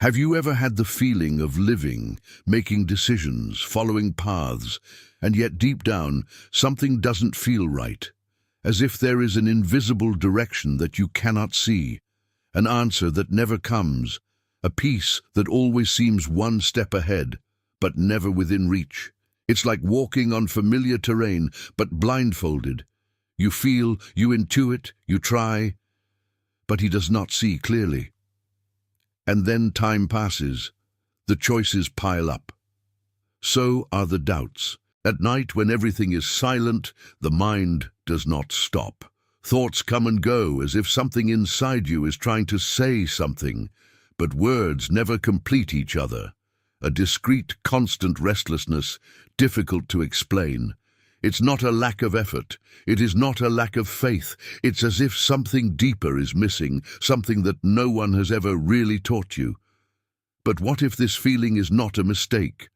Have you ever had the feeling of living, making decisions, following paths, and yet deep down, something doesn't feel right? As if there is an invisible direction that you cannot see, an answer that never comes, a peace that always seems one step ahead, but never within reach. It's like walking on familiar terrain, but blindfolded. You feel, you intuit, you try, but he does not see clearly. And then time passes. The choices pile up. So are the doubts. At night, when everything is silent, the mind does not stop. Thoughts come and go as if something inside you is trying to say something, but words never complete each other. A discrete, constant restlessness, difficult to explain. It's not a lack of effort. It is not a lack of faith. It's as if something deeper is missing, something that no one has ever really taught you. But what if this feeling is not a mistake?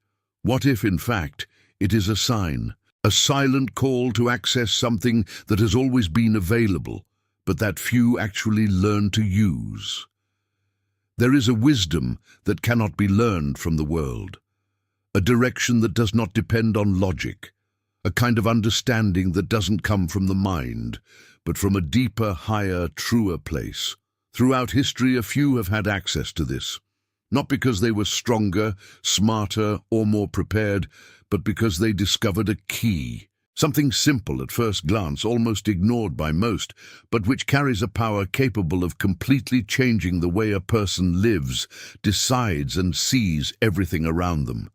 What if, in fact, it is a sign, a silent call to access something that has always been available, but that few actually learn to use? There is a wisdom that cannot be learned from the world, a direction that does not depend on logic, a kind of understanding that doesn't come from the mind, but from a deeper, higher, truer place. Throughout history, a few have had access to this, not because they were stronger, smarter, or more prepared, but because they discovered a key, something simple at first glance, almost ignored by most, but which carries a power capable of completely changing the way a person lives, decides, and sees everything around them.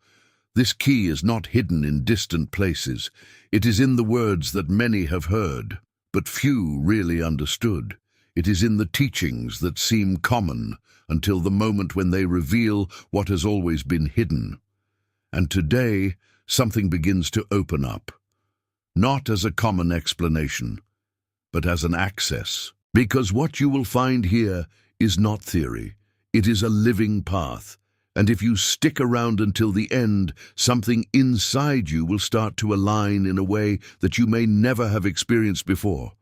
This key is not hidden in distant places. It is in the words that many have heard, but few really understood. It is in the teachings that seem common until the moment when they reveal what has always been hidden. And today, something begins to open up, not as a common explanation, but as an access. Because what you will find here is not theory. It is a living path. And if you stick around until the end, something inside you will start to align in a way that you may never have experienced before.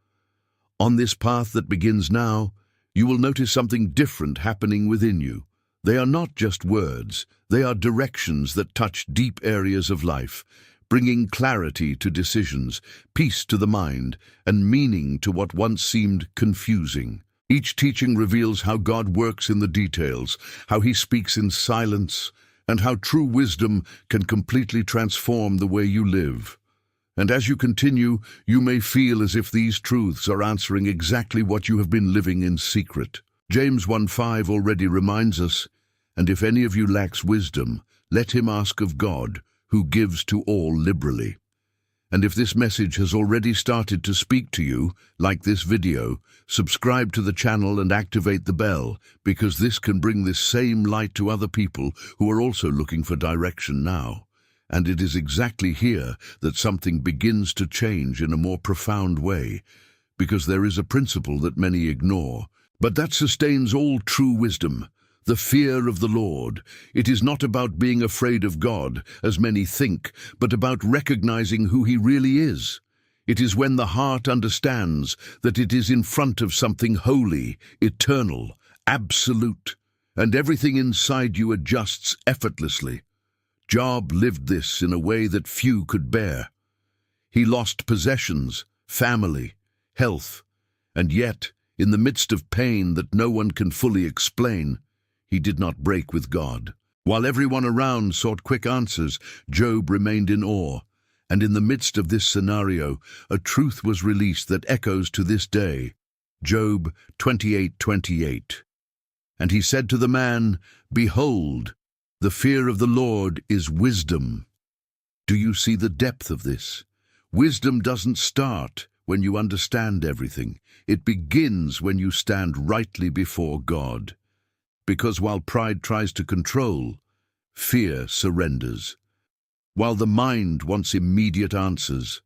On this path that begins now, you will notice something different happening within you. They are not just words, they are directions that touch deep areas of life, bringing clarity to decisions, peace to the mind, and meaning to what once seemed confusing. Each teaching reveals how God works in the details, how he speaks in silence, and how true wisdom can completely transform the way you live. And as you continue, you may feel as if these truths are answering exactly what you have been living in secret. James 1:5 already reminds us, "And if any of you lacks wisdom, let him ask of God, who gives to all liberally." And if this message has already started to speak to you, like this video, subscribe to the channel and activate the bell, because this can bring this same light to other people who are also looking for direction now. And it is exactly here that something begins to change in a more profound way, because there is a principle that many ignore, but that sustains all true wisdom. The fear of the Lord. It is not about being afraid of God, as many think, but about recognizing who he really is. It is when the heart understands that it is in front of something holy, eternal, absolute, and everything inside you adjusts effortlessly. Job lived this in a way that few could bear. He lost possessions, family, health, and yet, in the midst of pain that no one can fully explain, he did not break with God. While everyone around sought quick answers, Job remained in awe. And in the midst of this scenario, a truth was released that echoes to this day. Job 28:28. And he said to the man, "Behold, the fear of the Lord is wisdom." Do you see the depth of this? Wisdom doesn't start when you understand everything. It begins when you stand rightly before God. Because while pride tries to control, fear surrenders. While the mind wants immediate answers,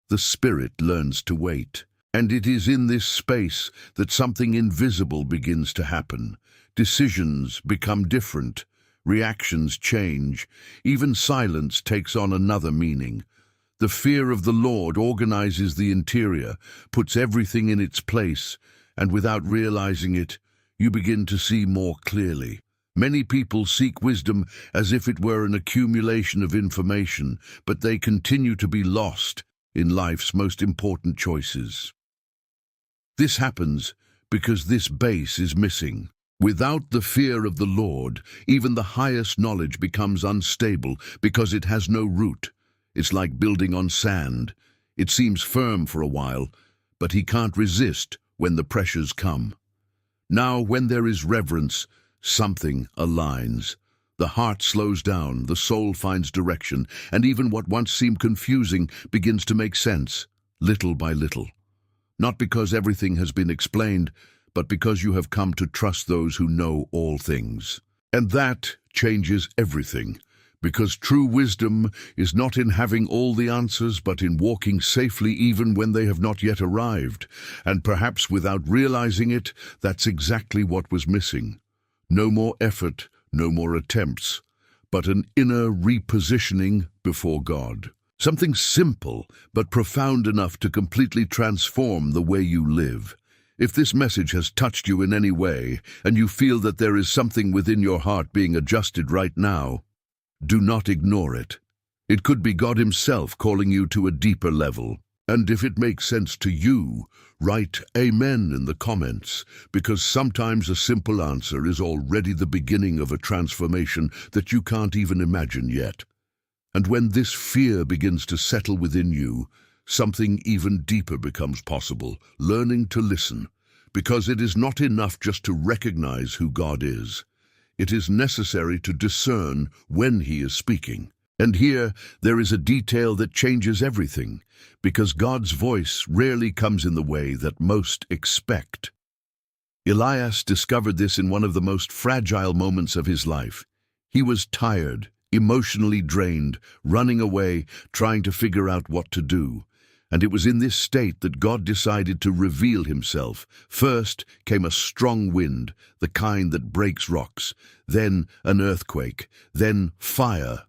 the spirit learns to wait. And it is in this space that something invisible begins to happen. Decisions become different, reactions change, even silence takes on another meaning. The fear of the Lord organizes the interior, puts everything in its place, and without realizing it, you begin to see more clearly. Many people seek wisdom as if it were an accumulation of information, but they continue to be lost in life's most important choices. This happens because this base is missing. Without the fear of the Lord, even the highest knowledge becomes unstable because it has no root. It's like building on sand. It seems firm for a while, but he can't resist when the pressures come. Now, when there is reverence, something aligns. The heart slows down, the soul finds direction, and even what once seemed confusing begins to make sense, little by little. Not because everything has been explained, but because you have come to trust those who know all things. And that changes everything, because true wisdom is not in having all the answers, but in walking safely even when they have not yet arrived. And perhaps without realizing it, that's exactly what was missing. No more effort, no more attempts, but an inner repositioning before God. Something simple, but profound enough to completely transform the way you live. If this message has touched you in any way, and you feel that there is something within your heart being adjusted right now, do not ignore it. It could be God Himself calling you to a deeper level. And if it makes sense to you, write Amen in the comments, because sometimes a simple answer is already the beginning of a transformation that you can't even imagine yet. And when this fear begins to settle within you, something even deeper becomes possible, learning to listen, because it is not enough just to recognize who God is. It is necessary to discern when He is speaking. And here, there is a detail that changes everything, because God's voice rarely comes in the way that most expect. Elias discovered this in one of the most fragile moments of his life. He was tired, emotionally drained, running away, trying to figure out what to do. And it was in this state that God decided to reveal Himself. First came a strong wind, the kind that breaks rocks, then an earthquake, then fire.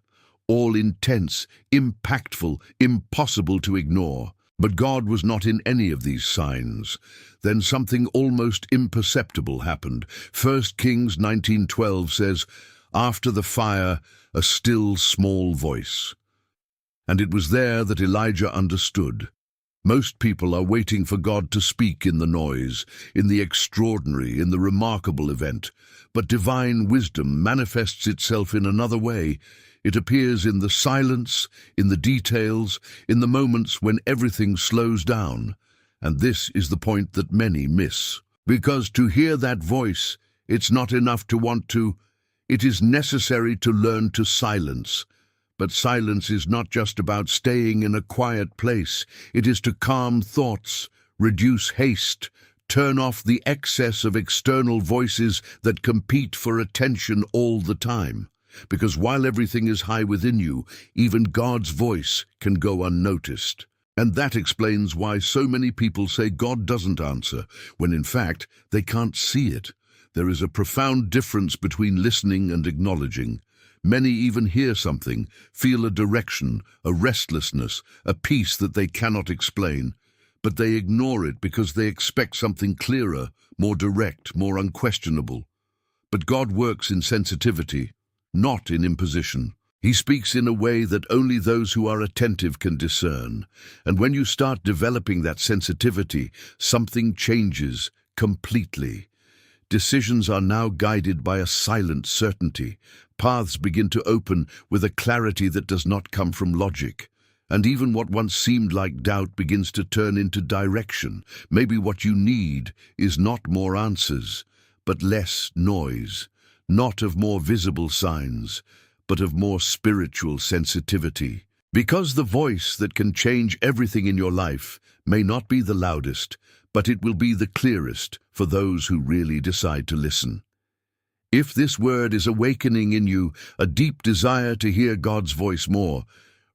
All intense, impactful, impossible to ignore. But God was not in any of these signs. Then something almost imperceptible happened. 1 Kings 19:12 says, "After the fire, a still small voice." And it was there that Elijah understood. Most people are waiting for God to speak in the noise, in the extraordinary, in the remarkable event. But divine wisdom manifests itself in another way. It appears in the silence, in the details, in the moments when everything slows down. And this is the point that many miss. Because to hear that voice, it's not enough to want to. It is necessary to learn to silence. But silence is not just about staying in a quiet place. It is to calm thoughts, reduce haste, turn off the excess of external voices that compete for attention all the time. Because while everything is high within you, even God's voice can go unnoticed. And that explains why so many people say God doesn't answer, when in fact they can't see it. There is a profound difference between listening and acknowledging. Many even hear something, feel a direction, a restlessness, a peace that they cannot explain, but they ignore it because they expect something clearer, more direct, more unquestionable. But God works in sensitivity, not in imposition. He speaks in a way that only those who are attentive can discern. And when you start developing that sensitivity, something changes completely. Decisions are now guided by a silent certainty. Paths begin to open with a clarity that does not come from logic. And even what once seemed like doubt begins to turn into direction. Maybe what you need is not more answers, but less noise. Not of more visible signs, but of more spiritual sensitivity. Because the voice that can change everything in your life may not be the loudest, but it will be the clearest for those who really decide to listen. If this word is awakening in you a deep desire to hear God's voice more,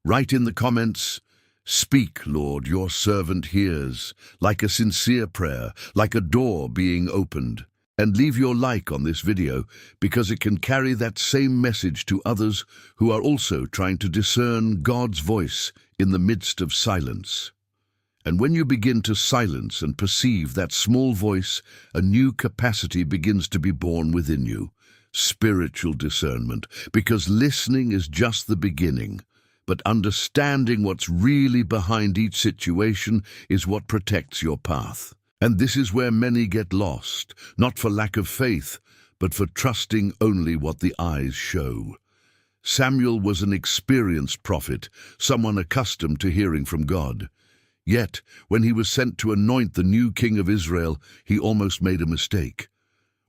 write in the comments, "Speak, Lord, your servant hears," like a sincere prayer, like a door being opened. And leave your like on this video because it can carry that same message to others who are also trying to discern God's voice in the midst of silence. And when you begin to silence and perceive that small voice, a new capacity begins to be born within you. spiritual discernment, because listening is just the beginning. But understanding what's really behind each situation is what protects your path. And this is where many get lost, not for lack of faith, but for trusting only what the eyes show. Samuel was an experienced prophet, someone accustomed to hearing from God. Yet, when he was sent to anoint the new king of Israel, he almost made a mistake.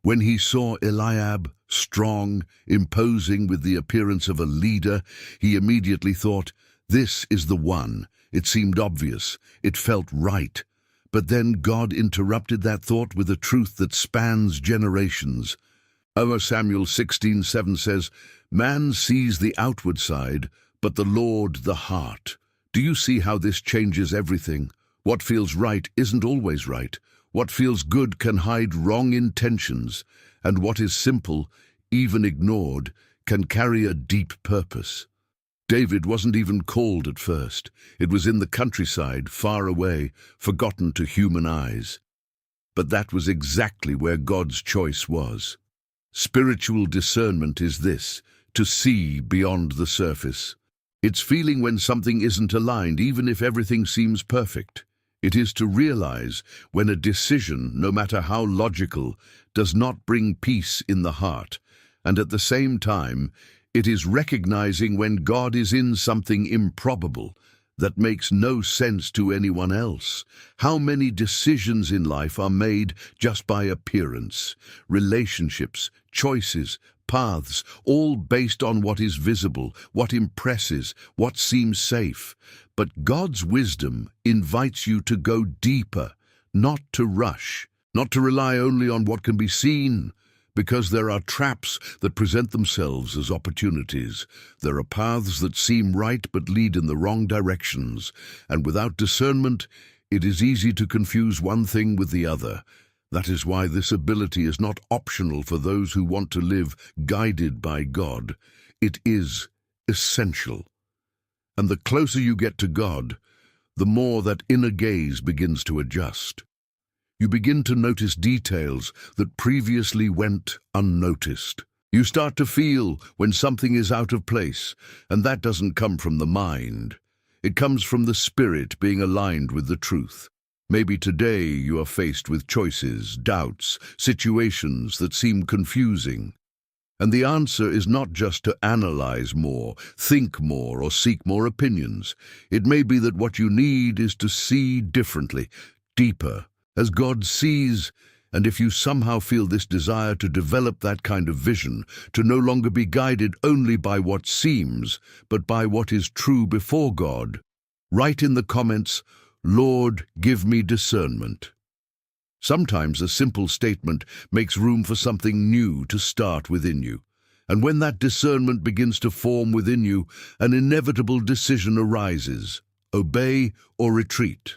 When he saw Eliab, strong, imposing with the appearance of a leader, he immediately thought, "This is the one." It seemed obvious. It felt right. But then God interrupted that thought with a truth that spans generations. 1 Samuel 16:7 says, "Man sees the outward side, but the Lord the heart." Do you see how this changes everything? What feels right isn't always right. What feels good can hide wrong intentions, and what is simple, even ignored, can carry a deep purpose. David wasn't even called at first. It was in the countryside, far away, forgotten to human eyes. But that was exactly where God's choice was. Spiritual discernment is this, to see beyond the surface. It's feeling when something isn't aligned, even if everything seems perfect. It is to realize when a decision, no matter how logical, does not bring peace in the heart. And at the same time, it is recognizing when God is in something improbable that makes no sense to anyone else. How many decisions in life are made just by appearance? Relationships, choices, paths, all based on what is visible, what impresses, what seems safe. But God's wisdom invites you to go deeper, not to rush, not to rely only on what can be seen, because there are traps that present themselves as opportunities. There are paths that seem right but lead in the wrong directions, and without discernment, it is easy to confuse one thing with the other. That is why this ability is not optional for those who want to live guided by God. It is essential. And the closer you get to God, the more that inner gaze begins to adjust. You begin to notice details that previously went unnoticed. You start to feel when something is out of place, and that doesn't come from the mind. It comes from the spirit being aligned with the truth. Maybe today you are faced with choices, doubts, situations that seem confusing. And the answer is not just to analyze more, think more, or seek more opinions. It may be that what you need is to see differently, deeper, as God sees. And if you somehow feel this desire to develop that kind of vision, to no longer be guided only by what seems, but by what is true before God, write in the comments, "Lord, give me discernment." Sometimes a simple statement makes room for something new to start within you. And when that discernment begins to form within you, an inevitable decision arises: obey or retreat.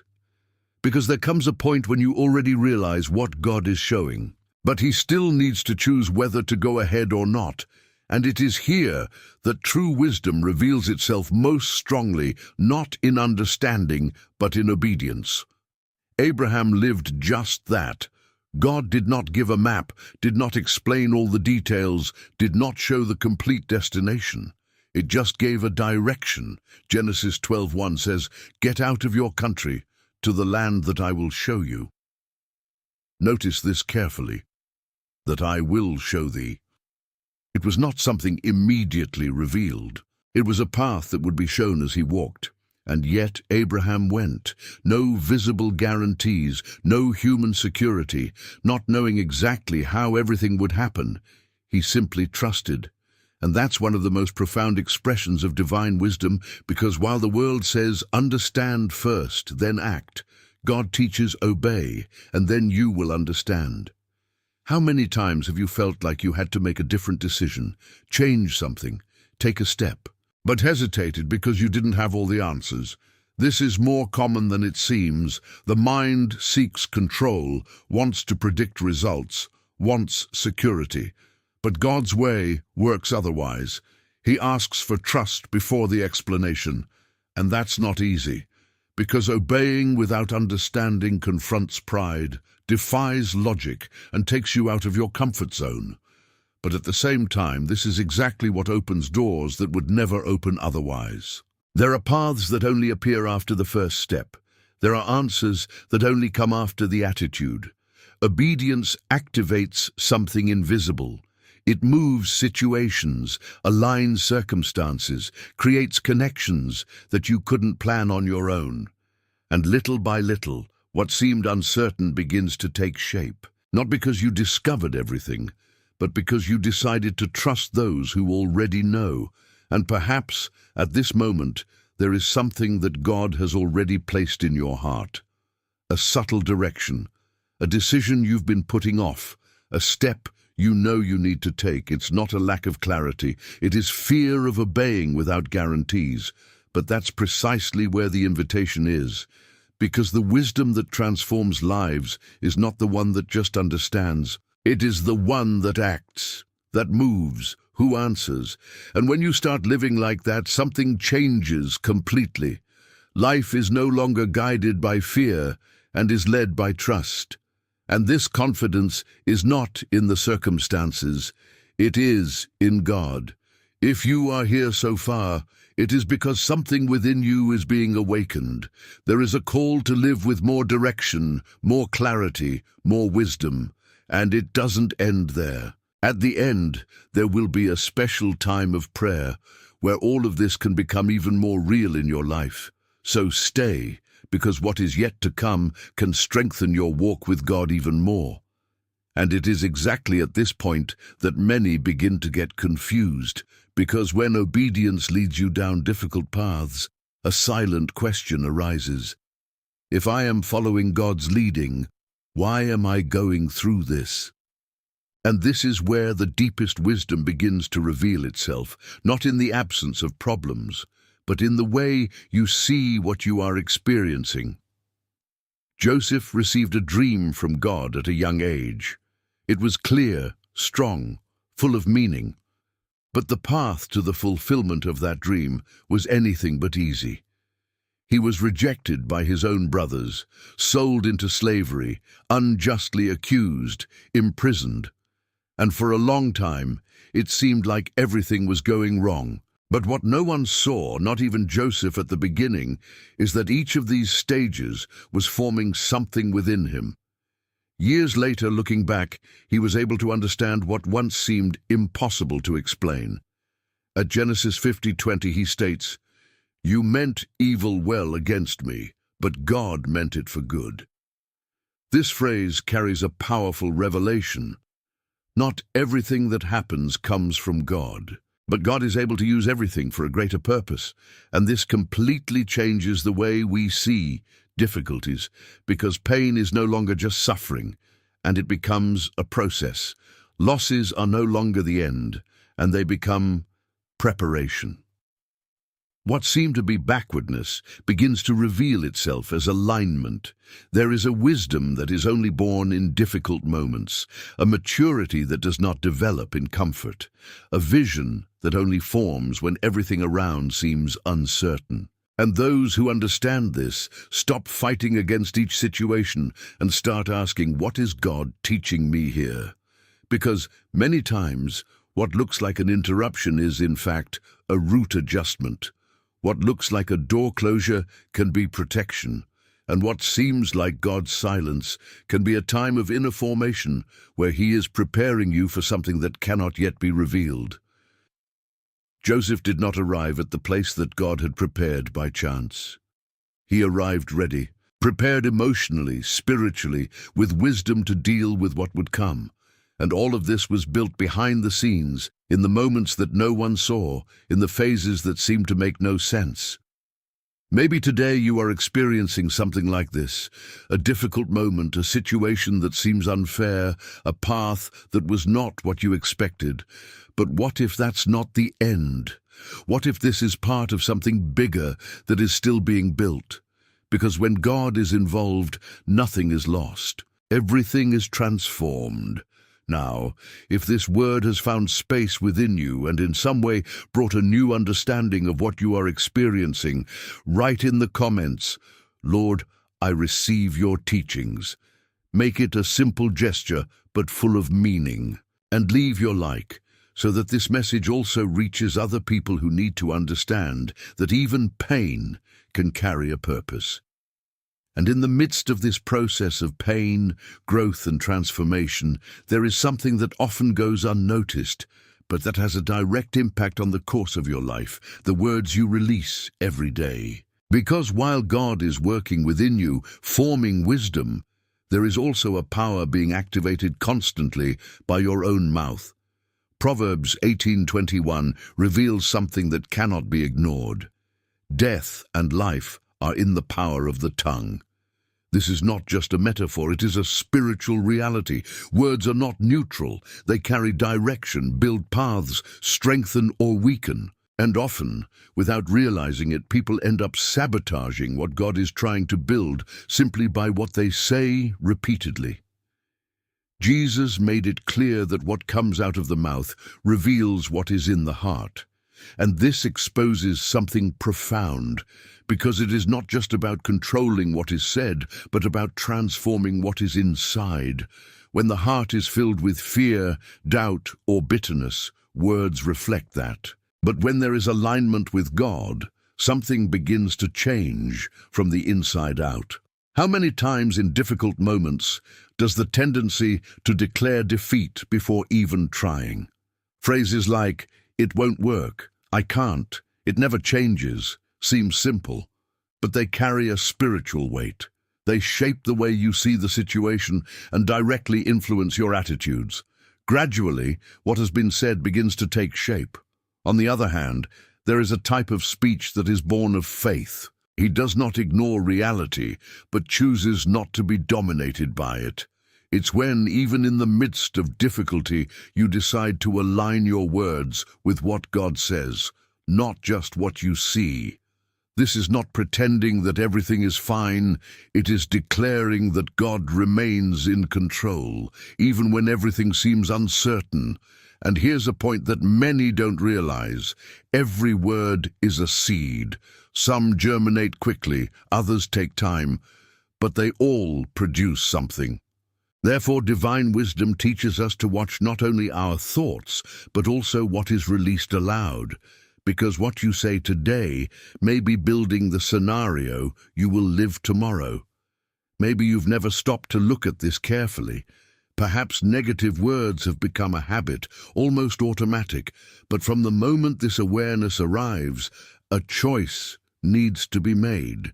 Because there comes a point when you already realize what God is showing, but He still needs to choose whether to go ahead or not. And it is here that true wisdom reveals itself most strongly, not in understanding, but in obedience. Abraham lived just that. God did not give a map, did not explain all the details, did not show the complete destination. It just gave a direction. Genesis 12:1 says, "Get out of your country, to the land that I will show you." Notice this carefully, that I will show thee. It was not something immediately revealed. It was a path that would be shown as he walked. And yet Abraham went. No visible guarantees, no human security, not knowing exactly how everything would happen. He simply trusted. And that's one of the most profound expressions of divine wisdom, because while the world says, understand first, then act, God teaches obey, and then you will understand. How many times have you felt like you had to make a different decision, change something, take a step, but hesitated because you didn't have all the answers? This is more common than it seems. The mind seeks control, wants to predict results, wants security. But God's way works otherwise. He asks for trust before the explanation, and that's not easy, because obeying without understanding confronts pride, defies logic, and takes you out of your comfort zone. But at the same time, this is exactly what opens doors that would never open otherwise. There are paths that only appear after the first step. There are answers that only come after the attitude. Obedience activates something invisible. It moves situations, aligns circumstances, creates connections that you couldn't plan on your own. And little by little, what seemed uncertain begins to take shape. Not because you discovered everything, but because you decided to trust those who already know. And perhaps, at this moment, there is something that God has already placed in your heart. A subtle direction, a decision you've been putting off, a step you know you need to take. It's not a lack of clarity, it is fear of obeying without guarantees. But that's precisely where the invitation is. Because the wisdom that transforms lives is not the one that just understands. It is the one that acts, that moves, who answers. And when you start living like that, something changes completely. Life is no longer guided by fear and is led by trust. And this confidence is not in the circumstances, it is in God. If you are here so far, it is because something within you is being awakened. There is a call to live with more direction, more clarity, more wisdom. And it doesn't end there. At the end, there will be a special time of prayer where all of this can become even more real in your life. So stay, because what is yet to come can strengthen your walk with God even more. And it is exactly at this point that many begin to get confused, because when obedience leads you down difficult paths, a silent question arises. If I am following God's leading, why am I going through this? And this is where the deepest wisdom begins to reveal itself, not in the absence of problems, but in the way you see what you are experiencing. Joseph received a dream from God at a young age. It was clear, strong, full of meaning. But the path to the fulfillment of that dream was anything but easy. He was rejected by his own brothers, sold into slavery, unjustly accused, imprisoned. And for a long time, it seemed like everything was going wrong. But what no one saw, not even Joseph at the beginning, is that each of these stages was forming something within him. Years later, looking back, he was able to understand what once seemed impossible to explain. At Genesis 50:20, he states, "You meant evil well against me, but God meant it for good." This phrase carries a powerful revelation. Not everything that happens comes from God, but God is able to use everything for a greater purpose, and this completely changes the way we see difficulties, because pain is no longer just suffering, and it becomes a process. Losses are no longer the end, and they become preparation. What seemed to be backwardness begins to reveal itself as alignment. There is a wisdom that is only born in difficult moments, a maturity that does not develop in comfort, a vision that only forms when everything around seems uncertain. And those who understand this stop fighting against each situation and start asking, what is God teaching me here? Because many times, what looks like an interruption is, in fact, a route adjustment. What looks like a door closure can be protection, and what seems like God's silence can be a time of inner formation where He is preparing you for something that cannot yet be revealed. Joseph did not arrive at the place that God had prepared by chance. He arrived ready, prepared emotionally, spiritually, with wisdom to deal with what would come. And all of this was built behind the scenes, in the moments that no one saw, in the phases that seemed to make no sense. Maybe today you are experiencing something like this, a difficult moment, a situation that seems unfair, a path that was not what you expected. But what if that's not the end? What if this is part of something bigger that is still being built? Because when God is involved, nothing is lost. Everything is transformed. Now, if this word has found space within you and in some way brought a new understanding of what you are experiencing, write in the comments, "Lord, I receive your teachings." Make it a simple gesture, but full of meaning. And leave your like, so that this message also reaches other people who need to understand that even pain can carry a purpose. And in the midst of this process of pain, growth and transformation, there is something that often goes unnoticed, but that has a direct impact on the course of your life, the words you release every day. Because while God is working within you, forming wisdom, there is also a power being activated constantly by your own mouth. Proverbs 18:21 reveals something that cannot be ignored. Death and life are in the power of the tongue. This is not just a metaphor, it is a spiritual reality. Words are not neutral. They carry direction, build paths, strengthen or weaken. And often, without realizing it, people end up sabotaging what God is trying to build simply by what they say repeatedly. Jesus made it clear that what comes out of the mouth reveals what is in the heart. And this exposes something profound, because it is not just about controlling what is said, but about transforming what is inside. When the heart is filled with fear, doubt, or bitterness, words reflect that. But when there is alignment with God, something begins to change from the inside out. How many times in difficult moments does the tendency to declare defeat before even trying? Phrases like, "It won't work," "I can't," "It never changes," seem simple, but they carry a spiritual weight. They shape the way you see the situation and directly influence your attitudes. Gradually, what has been said begins to take shape. On the other hand, there is a type of speech that is born of faith. He does not ignore reality, but chooses not to be dominated by it. It's when, even in the midst of difficulty, you decide to align your words with what God says, not just what you see. This is not pretending that everything is fine, it is declaring that God remains in control, even when everything seems uncertain. And here's a point that many don't realize. Every word is a seed. Some germinate quickly, others take time, but they all produce something. Therefore, divine wisdom teaches us to watch not only our thoughts, but also what is released aloud, because what you say today may be building the scenario you will live tomorrow. Maybe you've never stopped to look at this carefully. Perhaps negative words have become a habit, almost automatic, but from the moment this awareness arrives, a choice needs to be made.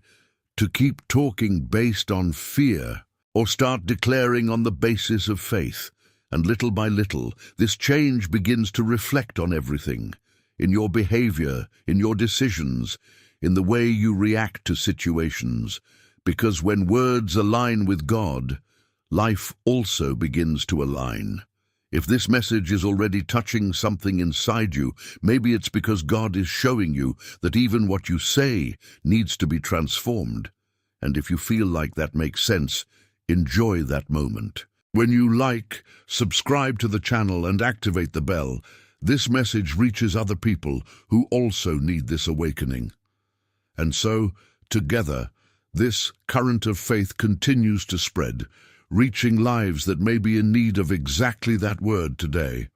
To keep talking based on fear, or start declaring on the basis of faith. And little by little, this change begins to reflect on everything, in your behavior, in your decisions, in the way you react to situations. Because when words align with God, life also begins to align. If this message is already touching something inside you, maybe it's because God is showing you that even what you say needs to be transformed. And if you feel like that makes sense, enjoy that moment. When you like, subscribe to the channel and activate the bell, this message reaches other people who also need this awakening. And so, together, this current of faith continues to spread, reaching lives that may be in need of exactly that word today.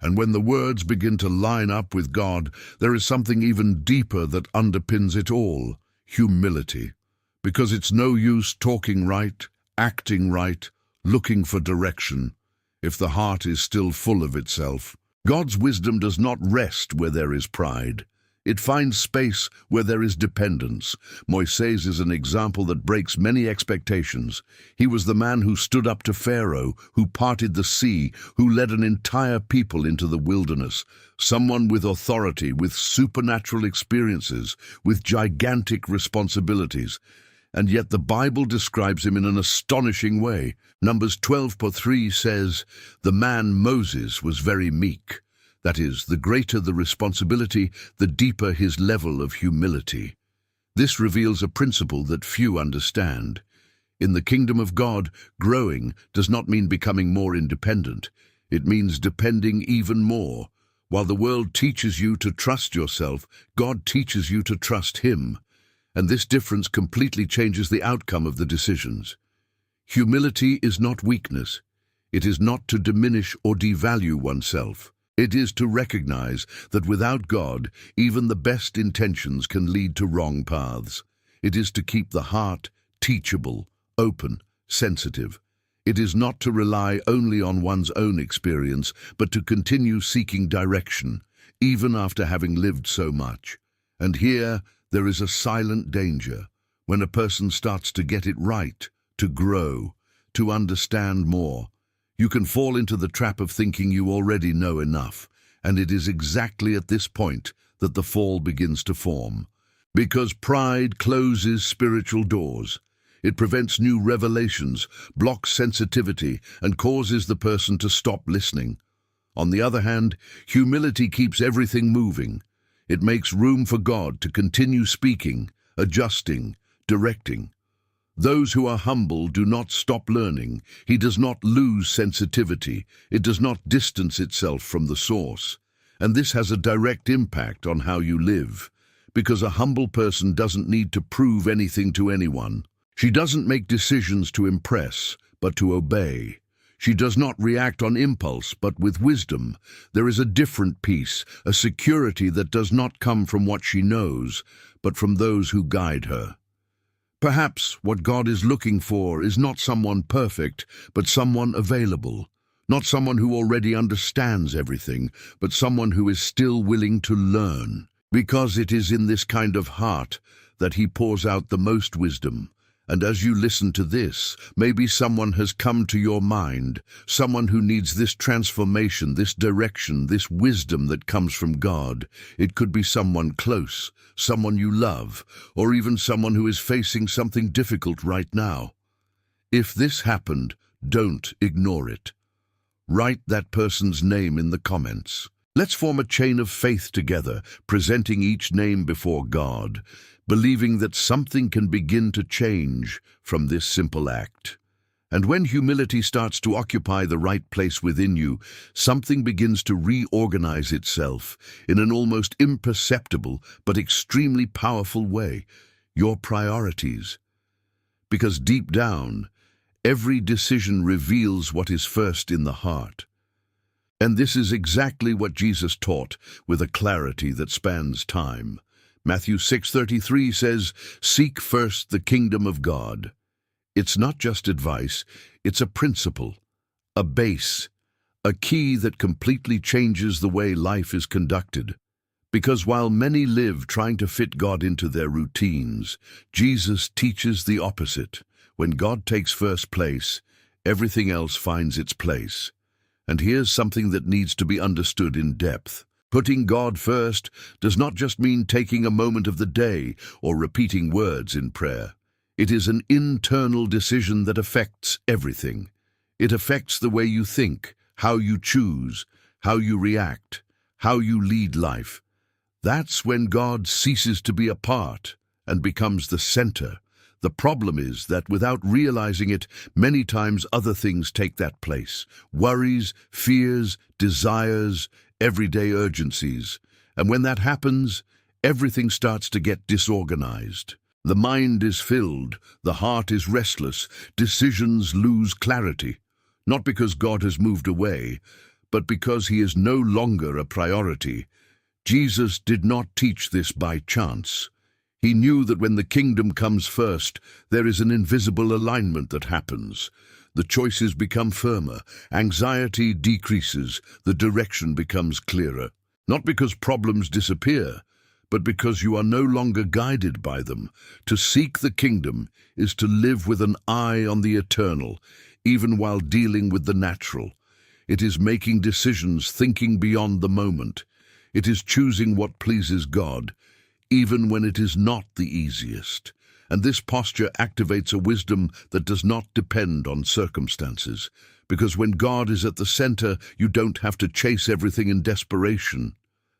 And when the words begin to line up with God, there is something even deeper that underpins it all: humility. Because it's no use talking right, acting right, looking for direction, if the heart is still full of itself. God's wisdom does not rest where there is pride. It finds space where there is dependence. Moises is an example that breaks many expectations. He was the man who stood up to Pharaoh, who parted the sea, who led an entire people into the wilderness. Someone with authority, with supernatural experiences, with gigantic responsibilities. And yet the Bible describes him in an astonishing way. Numbers 12:3 says, "The man Moses was very meek." That is, the greater the responsibility, the deeper his level of humility. This reveals a principle that few understand. In the kingdom of God, growing does not mean becoming more independent. It means depending even more. While the world teaches you to trust yourself, God teaches you to trust Him. And this difference completely changes the outcome of the decisions. Humility is not weakness. It is not to diminish or devalue oneself. It is to recognize that without God, even the best intentions can lead to wrong paths. It is to keep the heart teachable, open, sensitive. It is not to rely only on one's own experience, but to continue seeking direction, even after having lived so much. And here, there is a silent danger. When a person starts to get it right, to grow, to understand more, you can fall into the trap of thinking you already know enough, and it is exactly at this point that the fall begins to form. Because pride closes spiritual doors. It prevents new revelations, blocks sensitivity, and causes the person to stop listening. On the other hand, humility keeps everything moving. It makes room for God to continue speaking, adjusting, directing. Those who are humble do not stop learning. He does not lose sensitivity. It does not distance itself from the source. And this has a direct impact on how you live, because a humble person doesn't need to prove anything to anyone. She doesn't make decisions to impress, but to obey. She does not react on impulse, but with wisdom. There is a different peace, a security that does not come from what she knows, but from those who guide her. Perhaps what God is looking for is not someone perfect, but someone available. Not someone who already understands everything, but someone who is still willing to learn. Because it is in this kind of heart that He pours out the most wisdom. And as you listen to this, maybe someone has come to your mind, someone who needs this transformation, this direction, this wisdom that comes from God. It could be someone close, someone you love, or even someone who is facing something difficult right now. If this happened, don't ignore it. Write that person's name in the comments. Let's form a chain of faith together, presenting each name before God, believing that something can begin to change from this simple act. And when humility starts to occupy the right place within you, something begins to reorganize itself in an almost imperceptible but extremely powerful way: your priorities. Because deep down, every decision reveals what is first in the heart. And this is exactly what Jesus taught with a clarity that spans time. Matthew 6:33 says, "Seek first the kingdom of God." It's not just advice, it's a principle, a base, a key that completely changes the way life is conducted. Because while many live trying to fit God into their routines, Jesus teaches the opposite. When God takes first place, everything else finds its place. And here's something that needs to be understood in depth. Putting God first does not just mean taking a moment of the day or repeating words in prayer. It is an internal decision that affects everything. It affects the way you think, how you choose, how you react, how you lead life. That's when God ceases to be a part and becomes the center. The problem is that without realizing it, many times other things take that place. Worries, fears, desires, everyday urgencies. And when that happens, everything starts to get disorganized. The mind is filled, the heart is restless, decisions lose clarity. Not because God has moved away, but because He is no longer a priority. Jesus did not teach this by chance. He knew that when the kingdom comes first, there is an invisible alignment that happens. The choices become firmer, anxiety decreases, the direction becomes clearer. Not because problems disappear, but because you are no longer guided by them. To seek the kingdom is to live with an eye on the eternal, even while dealing with the natural. It is making decisions, thinking beyond the moment. It is choosing what pleases God, even when it is not the easiest. And this posture activates a wisdom that does not depend on circumstances. Because when God is at the center, you don't have to chase everything in desperation.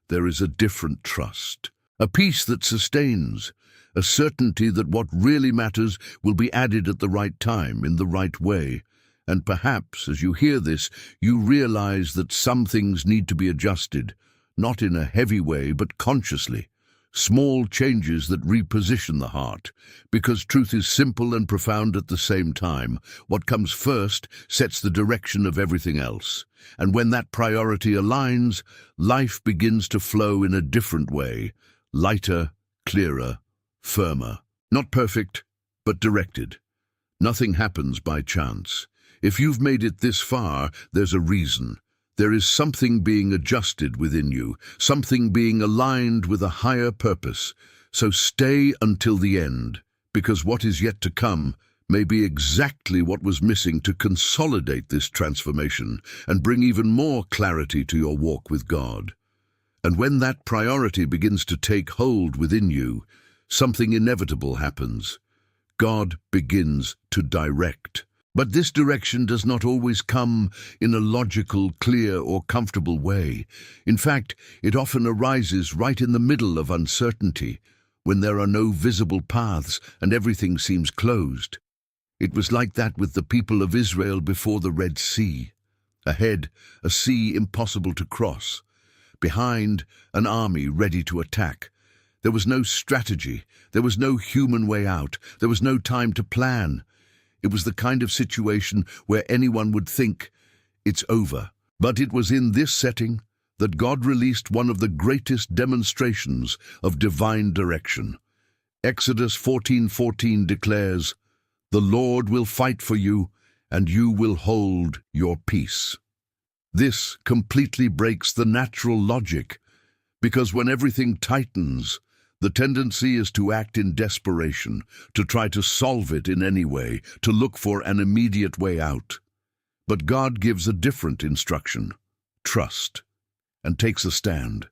There is a different trust, a peace that sustains, a certainty that what really matters will be added at the right time, in the right way. And perhaps, as you hear this, you realize that some things need to be adjusted, not in a heavy way, but consciously. small changes that reposition the heart. Because truth is simple and profound at the same time, what comes first sets the direction of everything else. And when that priority aligns, life begins to flow in a different way, lighter, clearer, firmer. Not perfect, but directed. Nothing happens by chance. If you've made it this far, there's a reason. There is something being adjusted within you, something being aligned with a higher purpose. So stay until the end, because what is yet to come may be exactly what was missing to consolidate this transformation and bring even more clarity to your walk with God. And when that priority begins to take hold within you, something inevitable happens. God begins to direct. But this direction does not always come in a logical, clear, or comfortable way. In fact, it often arises right in the middle of uncertainty, when there are no visible paths and everything seems closed. It was like that with the people of Israel before the Red Sea. Ahead, a sea impossible to cross. Behind, an army ready to attack. There was no strategy. There was no human way out. There was no time to plan. It was the kind of situation where anyone would think, it's over. But it was in this setting that God released one of the greatest demonstrations of divine direction. Exodus 14:14 declares, "The Lord will fight for you, and you will hold your peace." This completely breaks the natural logic, because when everything tightens, the tendency is to act in desperation, to try to solve it in any way, to look for an immediate way out. But God gives a different instruction: trust, and takes a stand.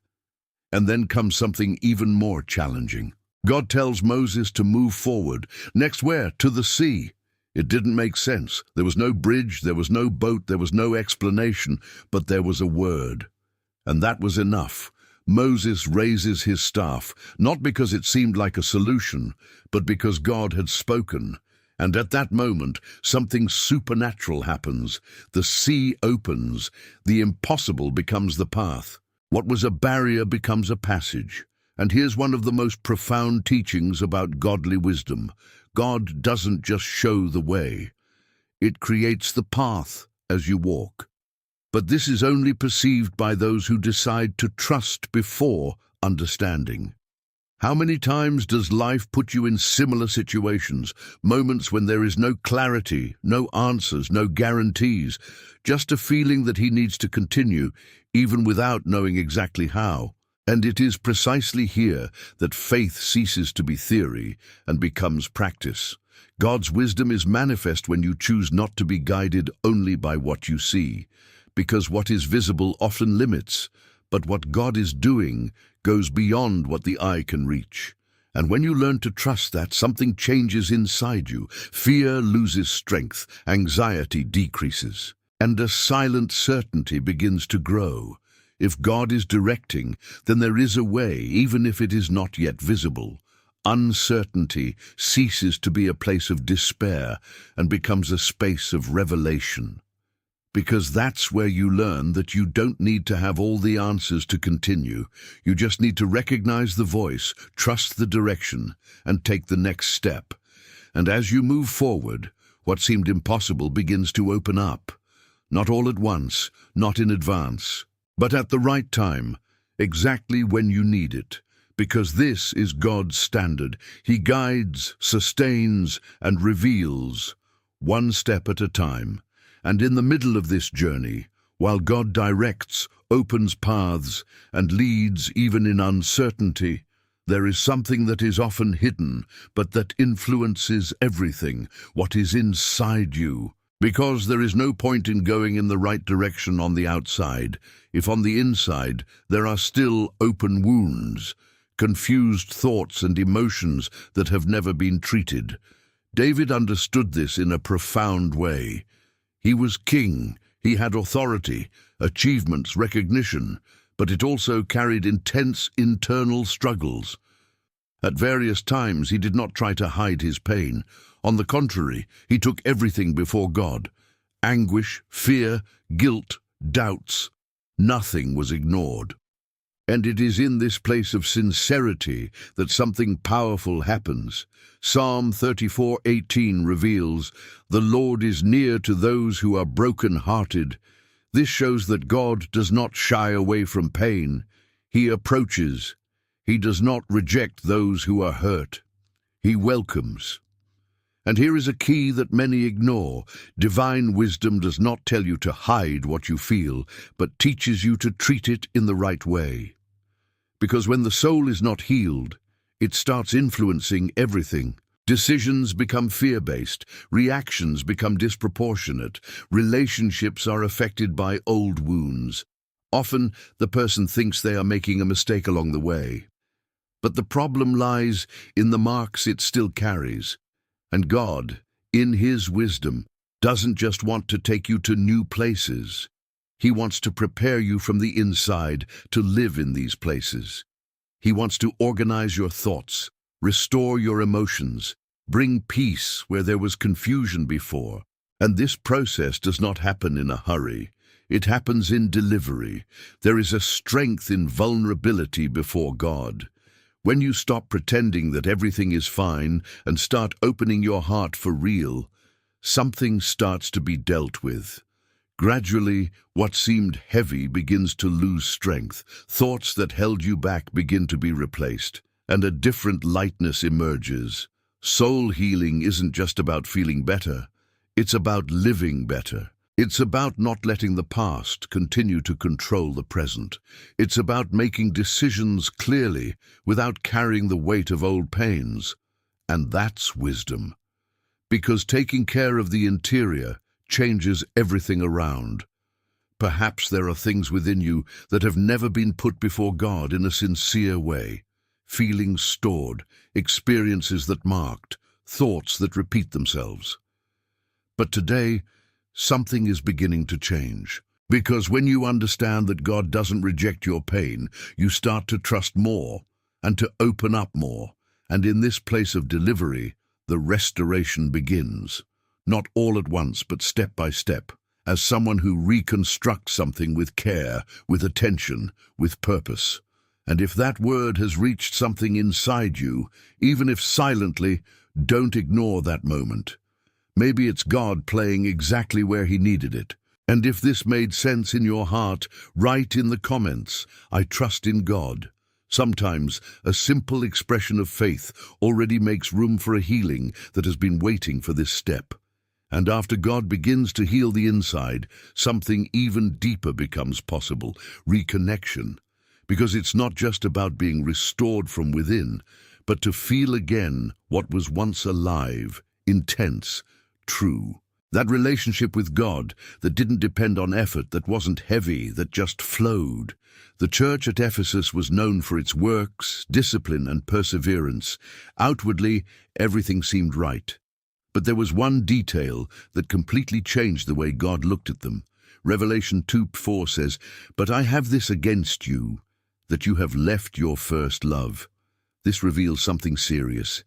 And then comes something even more challenging. God tells Moses to move forward. Next where? To the sea. It didn't make sense. There was no bridge, there was no boat, there was no explanation, but there was a word. And that was enough. Moses raises his staff, not because it seemed like a solution, but because God had spoken. And at that moment, something supernatural happens. The sea opens. The impossible becomes the path. What was a barrier becomes a passage. And here's one of the most profound teachings about godly wisdom. God doesn't just show the way. It creates the path as you walk. But this is only perceived by those who decide to trust before understanding. How many times does life put you in similar situations, moments when there is no clarity, no answers, no guarantees, just a feeling that he needs to continue, even without knowing exactly how? And it is precisely here that faith ceases to be theory and becomes practice. God's wisdom is manifest when you choose not to be guided only by what you see, because what is visible often limits, but what God is doing goes beyond what the eye can reach. And when you learn to trust that, something changes inside you. Fear loses strength, anxiety decreases, and a silent certainty begins to grow. If God is directing, then there is a way, even if it is not yet visible. Uncertainty ceases to be a place of despair and becomes a space of revelation. Because that's where you learn that you don't need to have all the answers to continue. You just need to recognize the voice, trust the direction, and take the next step. And as you move forward, what seemed impossible begins to open up. Not all at once, not in advance, but at the right time, exactly when you need it. Because this is God's standard. He guides, sustains, and reveals, one step at a time. And in the middle of this journey, while God directs, opens paths, and leads even in uncertainty, there is something that is often hidden, but that influences everything, what is inside you. Because there is no point in going in the right direction on the outside, if on the inside there are still open wounds, confused thoughts and emotions that have never been treated. David understood this in a profound way. He was king, he had authority, achievements, recognition, but it also carried intense internal struggles. At various times he did not try to hide his pain. On the contrary, he took everything before God. Anguish, fear, guilt, doubts. Nothing was ignored. And it is in this place of sincerity that something powerful happens. Psalm 34:18 reveals, "The Lord is near to those who are broken-hearted." This shows that God does not shy away from pain. He approaches. He does not reject those who are hurt. He welcomes. And here is a key that many ignore. Divine wisdom does not tell you to hide what you feel, but teaches you to treat it in the right way. Because when the soul is not healed, it starts influencing everything. Decisions become fear-based, reactions become disproportionate, relationships are affected by old wounds. Often, the person thinks they are making a mistake along the way. But the problem lies in the marks it still carries. And God, in His wisdom, doesn't just want to take you to new places. He wants to prepare you from the inside to live in these places. He wants to organize your thoughts, restore your emotions, bring peace where there was confusion before. And this process does not happen in a hurry. It happens in delivery. There is a strength in vulnerability before God. When you stop pretending that everything is fine and start opening your heart for real, something starts to be dealt with. Gradually, what seemed heavy begins to lose strength. Thoughts that held you back begin to be replaced, and a different lightness emerges. Soul healing isn't just about feeling better. It's about living better. It's about not letting the past continue to control the present. It's about making decisions clearly without carrying the weight of old pains. And that's wisdom. Because taking care of the interior changes everything around. Perhaps there are things within you that have never been put before God in a sincere way. Feelings stored, experiences that marked, thoughts that repeat themselves. But today, something is beginning to change. Because when you understand that God doesn't reject your pain, you start to trust more and to open up more. And in this place of delivery, the restoration begins. Not all at once, but step by step, as someone who reconstructs something with care, with attention, with purpose. And if that word has reached something inside you, even if silently, don't ignore that moment. Maybe it's God playing exactly where He needed it. And if this made sense in your heart, write in the comments, "I trust in God." Sometimes a simple expression of faith already makes room for a healing that has been waiting for this step. And after God begins to heal the inside, something even deeper becomes possible, reconnection. Because it's not just about being restored from within, but to feel again what was once alive, intense, true. That relationship with God that didn't depend on effort, that wasn't heavy, that just flowed. The church at Ephesus was known for its works, discipline, and perseverance. Outwardly, everything seemed right. But there was one detail that completely changed the way God looked at them. Revelation 2:4 says, "But I have this against you, that you have left your first love." This reveals something serious.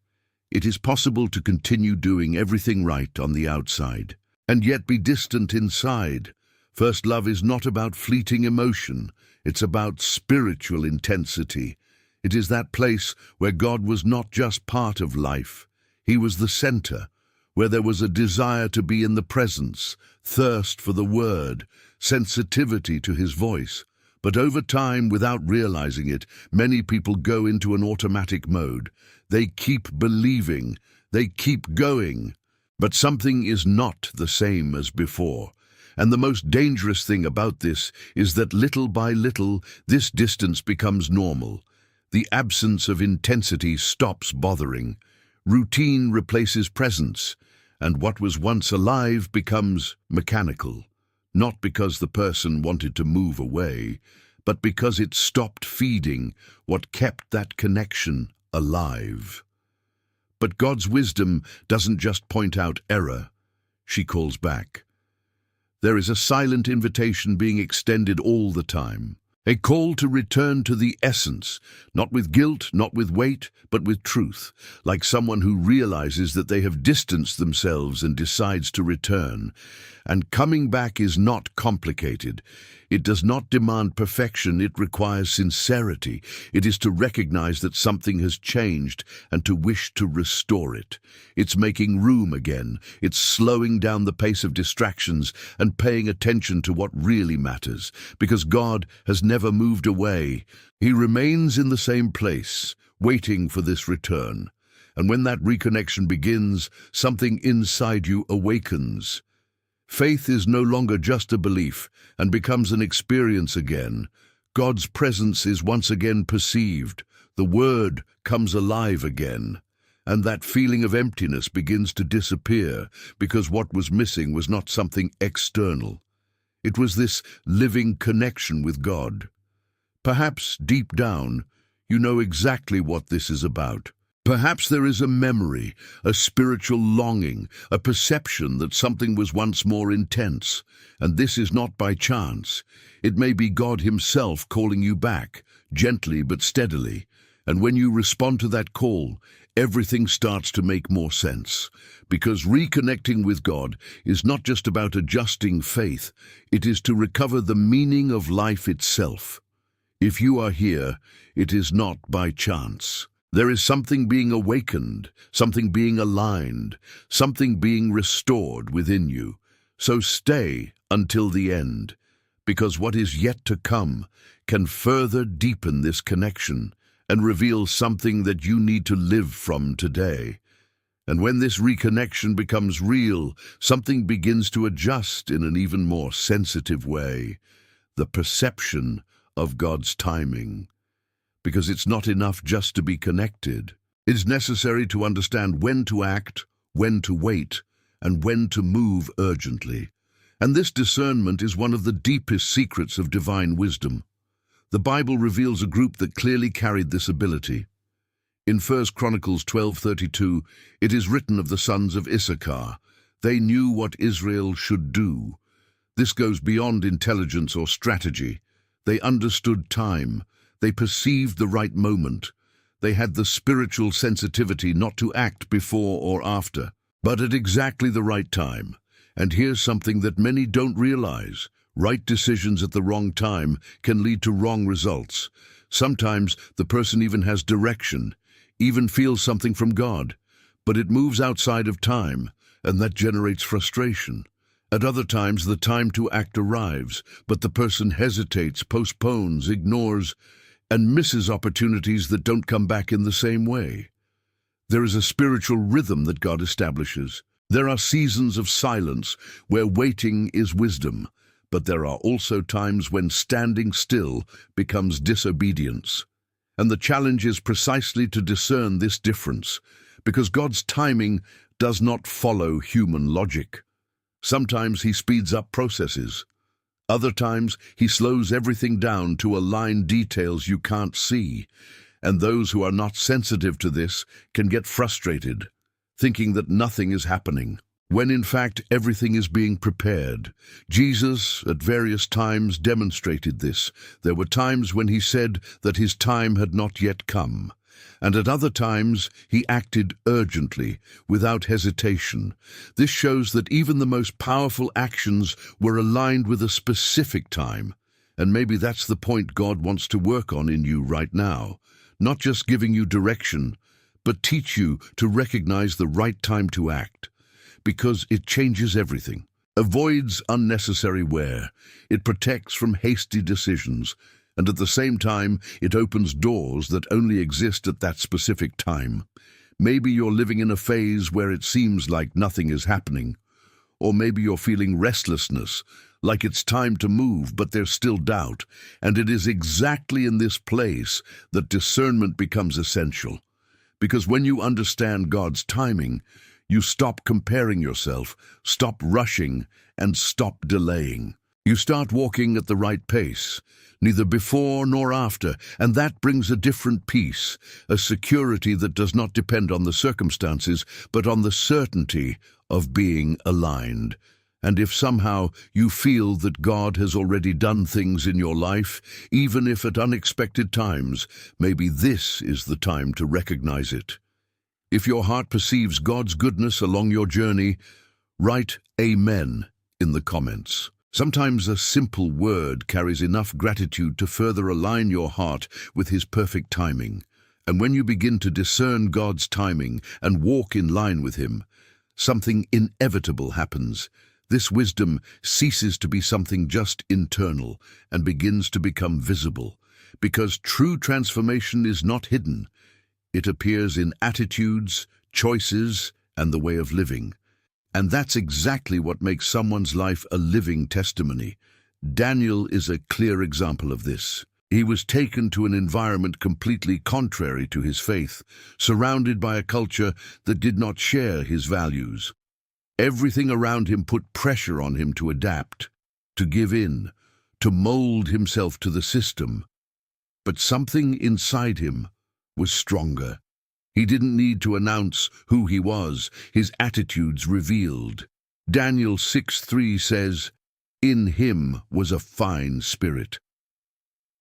It is possible to continue doing everything right on the outside, and yet be distant inside. First love is not about fleeting emotion. It's about spiritual intensity. It is that place where God was not just part of life. He was the center, where there was a desire to be in the presence, thirst for the word, sensitivity to His voice. But over time, without realizing it, many people go into an automatic mode. They keep believing, they keep going, but something is not the same as before. And the most dangerous thing about this is that little by little, this distance becomes normal. The absence of intensity stops bothering. Routine replaces presence, and what was once alive becomes mechanical. Not because the person wanted to move away, but because it stopped feeding what kept that connection alive. But God's wisdom doesn't just point out error, she calls back. There is a silent invitation being extended all the time. A call to return to the essence, not with guilt, not with weight, but with truth, like someone who realizes that they have distanced themselves and decides to return. And coming back is not complicated. It does not demand perfection, it requires sincerity. It is to recognize that something has changed and to wish to restore it. It's making room again. It's slowing down the pace of distractions and paying attention to what really matters, because God has never moved away. He remains in the same place, waiting for this return. And when that reconnection begins, something inside you awakens. Faith is no longer just a belief and becomes an experience again. God's presence is once again perceived. The Word comes alive again. And that feeling of emptiness begins to disappear because what was missing was not something external. It was this living connection with God. Perhaps deep down, you know exactly what this is about. Perhaps there is a memory, a spiritual longing, a perception that something was once more intense, and this is not by chance. It may be God Himself calling you back, gently but steadily, and when you respond to that call, everything starts to make more sense. Because reconnecting with God is not just about adjusting faith, it is to recover the meaning of life itself. If you are here, it is not by chance. There is something being awakened, something being aligned, something being restored within you. So stay until the end, because what is yet to come can further deepen this connection and reveal something that you need to live from today. And when this reconnection becomes real, something begins to adjust in an even more sensitive way. The perception of God's timing. Because it's not enough just to be connected. It is necessary to understand when to act, when to wait, and when to move urgently. And this discernment is one of the deepest secrets of divine wisdom. The Bible reveals a group that clearly carried this ability. In 1 Chronicles 12:32, it is written of the sons of Issachar, "They knew what Israel should do." This goes beyond intelligence or strategy. They understood time. They perceived the right moment. They had the spiritual sensitivity not to act before or after, but at exactly the right time. And here's something that many don't realize. Right decisions at the wrong time can lead to wrong results. Sometimes the person even has direction, even feels something from God, but it moves outside of time, and that generates frustration. At other times, the time to act arrives, but the person hesitates, postpones, ignores, and misses opportunities that don't come back in the same way. There is a spiritual rhythm that God establishes. There are seasons of silence where waiting is wisdom, but there are also times when standing still becomes disobedience. And the challenge is precisely to discern this difference, because God's timing does not follow human logic. Sometimes He speeds up processes. Other times, He slows everything down to align details you can't see, and those who are not sensitive to this can get frustrated, thinking that nothing is happening, when in fact everything is being prepared. Jesus, at various times, demonstrated this. There were times when He said that His time had not yet come, and at other times He acted urgently, without hesitation. This shows that even the most powerful actions were aligned with a specific time, and maybe that's the point God wants to work on in you right now, not just giving you direction, but teach you to recognize the right time to act, because it changes everything, avoids unnecessary wear, it protects from hasty decisions, and at the same time, it opens doors that only exist at that specific time. Maybe you're living in a phase where it seems like nothing is happening. Or maybe you're feeling restlessness, like it's time to move, but there's still doubt. And it is exactly in this place that discernment becomes essential. Because when you understand God's timing, you stop comparing yourself, stop rushing, and stop delaying. You start walking at the right pace, neither before nor after, and that brings a different peace, a security that does not depend on the circumstances, but on the certainty of being aligned. And if somehow you feel that God has already done things in your life, even if at unexpected times, maybe this is the time to recognize it. If your heart perceives God's goodness along your journey, write Amen in the comments. Sometimes a simple word carries enough gratitude to further align your heart with His perfect timing. And when you begin to discern God's timing and walk in line with Him, something inevitable happens. This wisdom ceases to be something just internal and begins to become visible, because true transformation is not hidden. It appears in attitudes, choices, and the way of living. And that's exactly what makes someone's life a living testimony. Daniel is a clear example of this. He was taken to an environment completely contrary to his faith, surrounded by a culture that did not share his values. Everything around him put pressure on him to adapt, to give in, to mold himself to the system. But something inside him was stronger. He didn't need to announce who he was. His attitudes revealed. Daniel 6:3 says, "In him was a fine spirit."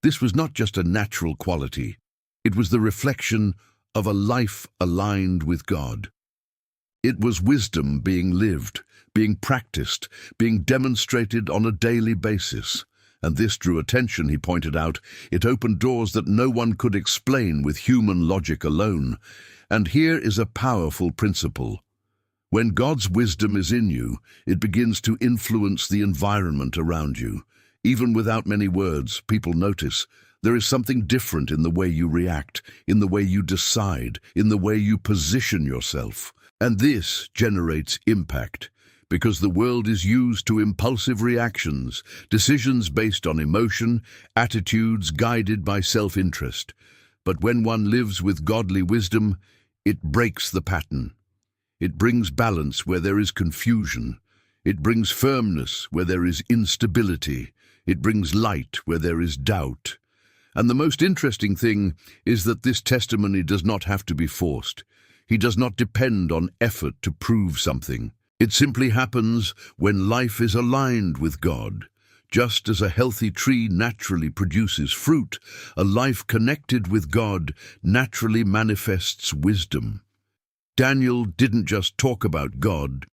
This was not just a natural quality. It was the reflection of a life aligned with God. It was wisdom being lived, being practiced, being demonstrated on a daily basis. And this drew attention, he pointed out. It opened doors that no one could explain with human logic alone. And here is a powerful principle. When God's wisdom is in you, it begins to influence the environment around you. Even without many words, people notice. There is something different in the way you react, in the way you decide, in the way you position yourself. And this generates impact. Because the world is used to impulsive reactions, decisions based on emotion, attitudes guided by self-interest. But when one lives with godly wisdom, it breaks the pattern. It brings balance where there is confusion. It brings firmness where there is instability. It brings light where there is doubt. And the most interesting thing is that this testimony does not have to be forced. He does not depend on effort to prove something. It simply happens when life is aligned with God. Just as a healthy tree naturally produces fruit, a life connected with God naturally manifests wisdom. Daniel didn't just talk about God.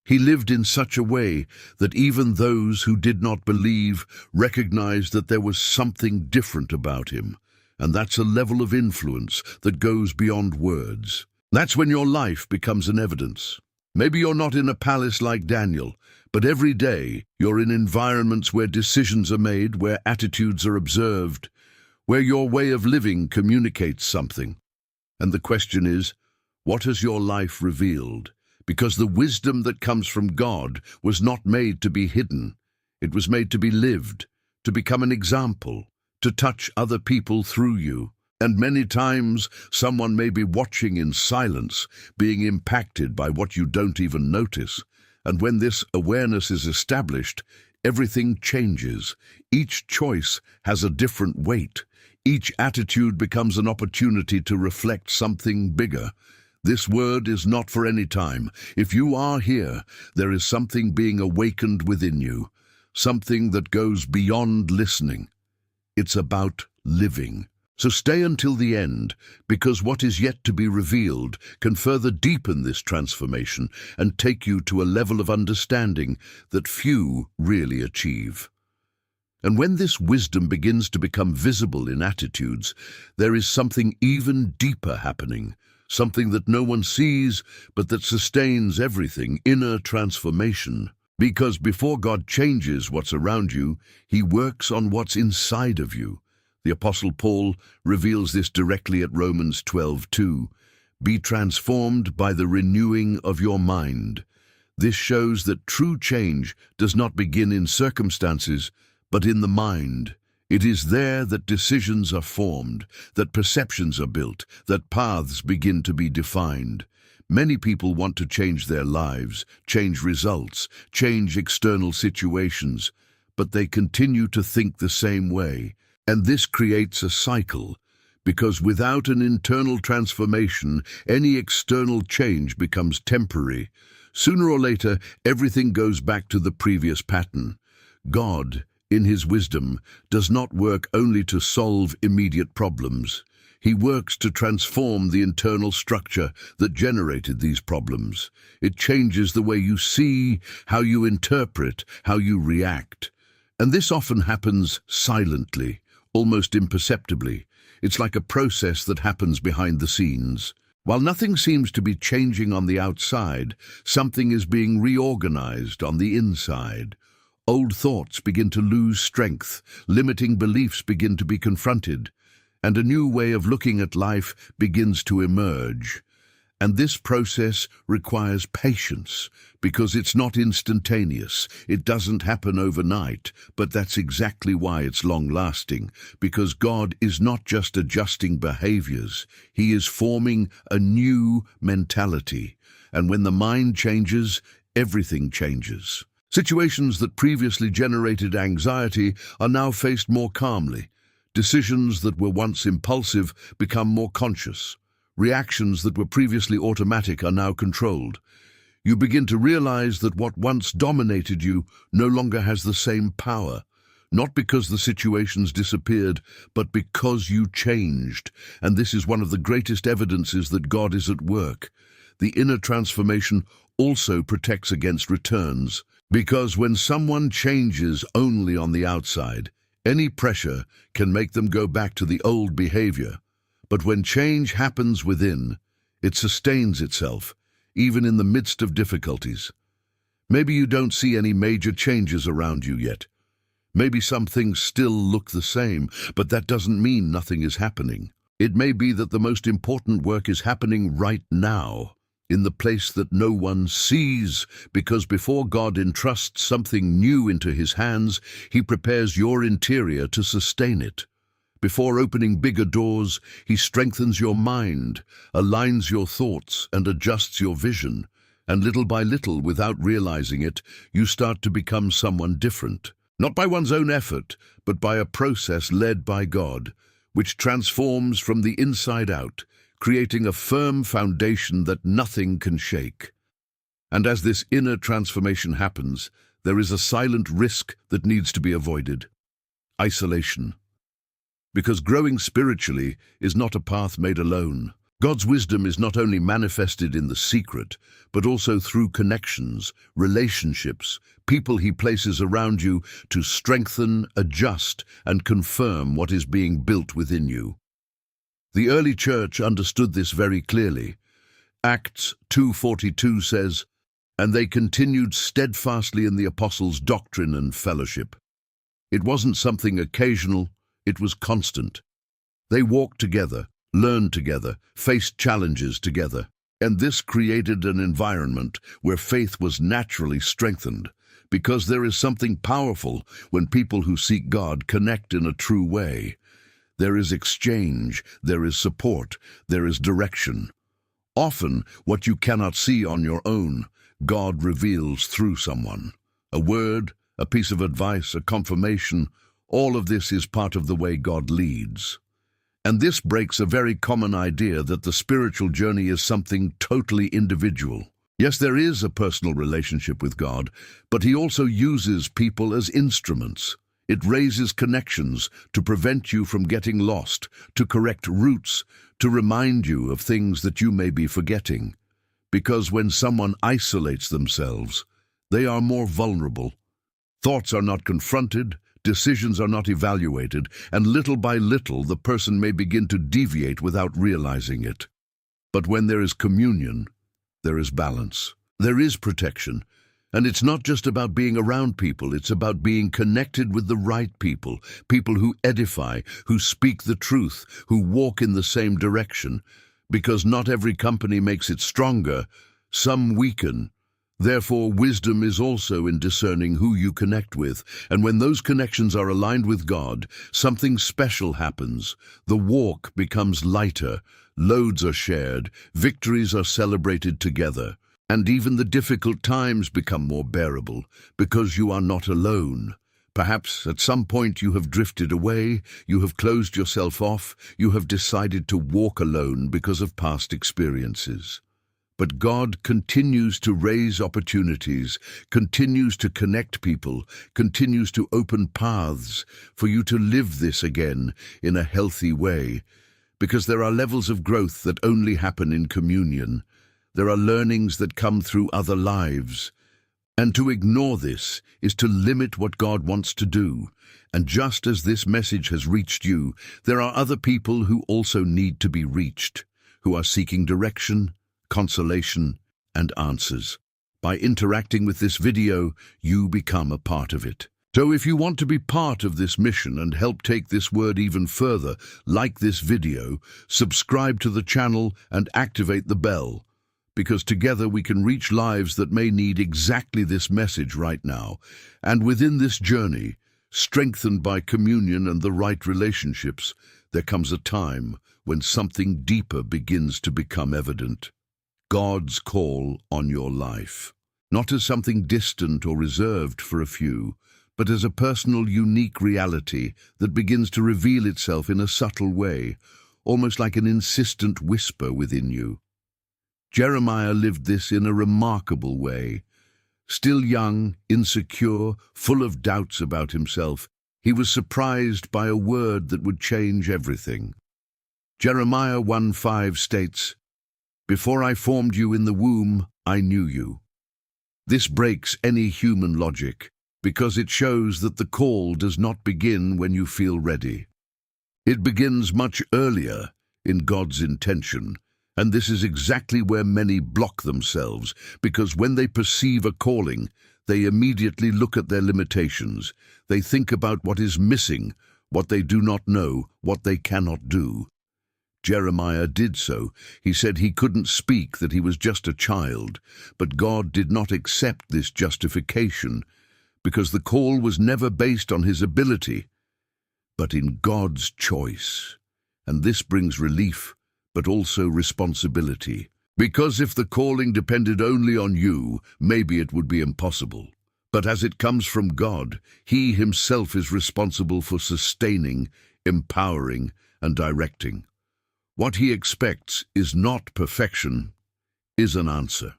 He lived in such a way that even those who did not believe recognized that there was something different about him. And that's a level of influence that goes beyond words. That's when your life becomes an evidence. Maybe you're not in a palace like Daniel, but every day you're in environments where decisions are made, where attitudes are observed, where your way of living communicates something. And the question is, what has your life revealed? Because the wisdom that comes from God was not made to be hidden. It was made to be lived, to become an example, to touch other people through you. And many times, someone may be watching in silence, being impacted by what you don't even notice. And when this awareness is established, everything changes. Each choice has a different weight. Each attitude becomes an opportunity to reflect something bigger. This word is not for any time. If you are here, there is something being awakened within you, something that goes beyond listening. It's about living. So stay until the end, because what is yet to be revealed can further deepen this transformation and take you to a level of understanding that few really achieve. And when this wisdom begins to become visible in attitudes, there is something even deeper happening, something that no one sees, but that sustains everything, inner transformation. Because before God changes what's around you, He works on what's inside of you. The Apostle Paul reveals this directly at Romans 12:2. Be transformed by the renewing of your mind. This shows that true change does not begin in circumstances, but in the mind. It is there that decisions are formed, that perceptions are built, that paths begin to be defined. Many people want to change their lives, change results, change external situations, but they continue to think the same way. And this creates a cycle, because without an internal transformation, any external change becomes temporary. Sooner or later, everything goes back to the previous pattern. God, in His wisdom, does not work only to solve immediate problems. He works to transform the internal structure that generated these problems. It changes the way you see, how you interpret, how you react. And this often happens silently, almost imperceptibly. It's like a process that happens behind the scenes. While nothing seems to be changing on the outside, something is being reorganized on the inside. Old thoughts begin to lose strength, limiting beliefs begin to be confronted, and a new way of looking at life begins to emerge. And this process requires patience, because it's not instantaneous. It doesn't happen overnight, but that's exactly why it's long-lasting, because God is not just adjusting behaviors, He is forming a new mentality. And when the mind changes, everything changes. Situations that previously generated anxiety are now faced more calmly. Decisions that were once impulsive become more conscious. Reactions that were previously automatic are now controlled. You begin to realize that what once dominated you no longer has the same power, not because the situations disappeared, but because you changed. And this is one of the greatest evidences that God is at work. The inner transformation also protects against returns, because when someone changes only on the outside, any pressure can make them go back to the old behavior. But when change happens within, it sustains itself, even in the midst of difficulties. Maybe you don't see any major changes around you yet. Maybe some things still look the same, but that doesn't mean nothing is happening. It may be that the most important work is happening right now, in the place that no one sees, because before God entrusts something new into His hands, He prepares your interior to sustain it. Before opening bigger doors, He strengthens your mind, aligns your thoughts, and adjusts your vision. And little by little, without realizing it, you start to become someone different. Not by one's own effort, but by a process led by God, which transforms from the inside out, creating a firm foundation that nothing can shake. And as this inner transformation happens, there is a silent risk that needs to be avoided: isolation. Because growing spiritually is not a path made alone. God's wisdom is not only manifested in the secret, but also through connections, relationships, people He places around you to strengthen, adjust, and confirm what is being built within you. The early church understood this very clearly. Acts 2:42 says, "And they continued steadfastly in the apostles' doctrine and fellowship." It wasn't something occasional, it was constant. They walked together, learned together, faced challenges together. And this created an environment where faith was naturally strengthened, because there is something powerful when people who seek God connect in a true way. There is exchange, there is support, there is direction. Often, what you cannot see on your own, God reveals through someone. A word, a piece of advice, a confirmation, all of this is part of the way God leads. And this breaks a very common idea that the spiritual journey is something totally individual. Yes, there is a personal relationship with God, but He also uses people as instruments. It raises connections to prevent you from getting lost, to correct roots, to remind you of things that you may be forgetting. Because when someone isolates themselves, they are more vulnerable. Thoughts are not confronted, decisions are not evaluated, and little by little the person may begin to deviate without realizing it. But when there is communion, there is balance. There is protection. And it's not just about being around people, it's about being connected with the right people, people who edify, who speak the truth, who walk in the same direction. Because not every company makes it stronger, some weaken. Therefore, wisdom is also in discerning who you connect with, and when those connections are aligned with God, something special happens. The walk becomes lighter, loads are shared, victories are celebrated together. And even the difficult times become more bearable, because you are not alone. Perhaps at some point you have drifted away, you have closed yourself off, you have decided to walk alone because of past experiences. But God continues to raise opportunities, continues to connect people, continues to open paths for you to live this again in a healthy way. because there are levels of growth that only happen in communion. There are learnings that come through other lives. And to ignore this is to limit what God wants to do. And just as this message has reached you, there are other people who also need to be reached, who are seeking direction, consolation, and answers. By interacting with this video, you become a part of it. So if you want to be part of this mission and help take this word even further, like this video, subscribe to the channel and activate the bell, because together we can reach lives that may need exactly this message right now. And within this journey, strengthened by communion and the right relationships, there comes a time when something deeper begins to become evident. God's call on your life. Not as something distant or reserved for a few, but as a personal, unique reality that begins to reveal itself in a subtle way, almost like an insistent whisper within you. Jeremiah lived this in a remarkable way. Still young, insecure, full of doubts about himself, he was surprised by a word that would change everything. Jeremiah 1:5 states, "Before I formed you in the womb, I knew you." This breaks any human logic, because it shows that the call does not begin when you feel ready. It begins much earlier in God's intention, and this is exactly where many block themselves, because when they perceive a calling, they immediately look at their limitations. They think about what is missing, what they do not know, what they cannot do. Jeremiah did so. He said he couldn't speak, that he was just a child, but God did not accept this justification, because the call was never based on his ability, but in God's choice. And this brings relief, but also responsibility. Because if the calling depended only on you, maybe it would be impossible. But as it comes from God, he himself is responsible for sustaining, empowering, and directing. What he expects is not perfection, is an answer.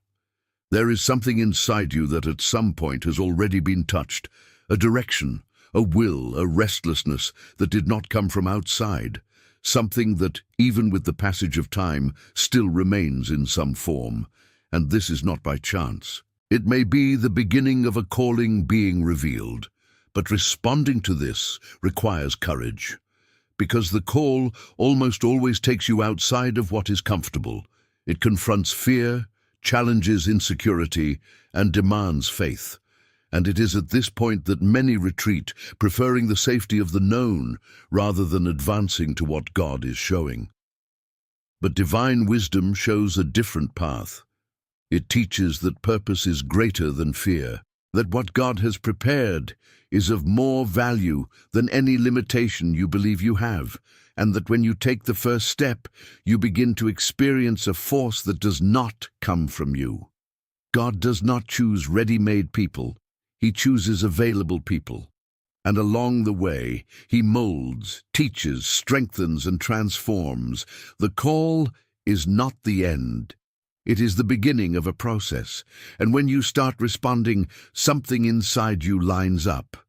There is something inside you that at some point has already been touched, a direction, a will, a restlessness that did not come from outside, something that, even with the passage of time, still remains in some form. And this is not by chance. It may be the beginning of a calling being revealed, but responding to this requires courage, because the call almost always takes you outside of what is comfortable. It confronts fear, challenges insecurity, and demands faith. And it is at this point that many retreat, preferring the safety of the known rather than advancing to what God is showing. But divine wisdom shows a different path. It teaches that purpose is greater than fear, that what God has prepared is of more value than any limitation you believe you have, and that when you take the first step, you begin to experience a force that does not come from you. God does not choose ready-made people. He chooses available people. And along the way, he molds, teaches, strengthens, and transforms. The call is not the end. It is the beginning of a process. And when you start responding, something inside you lines up.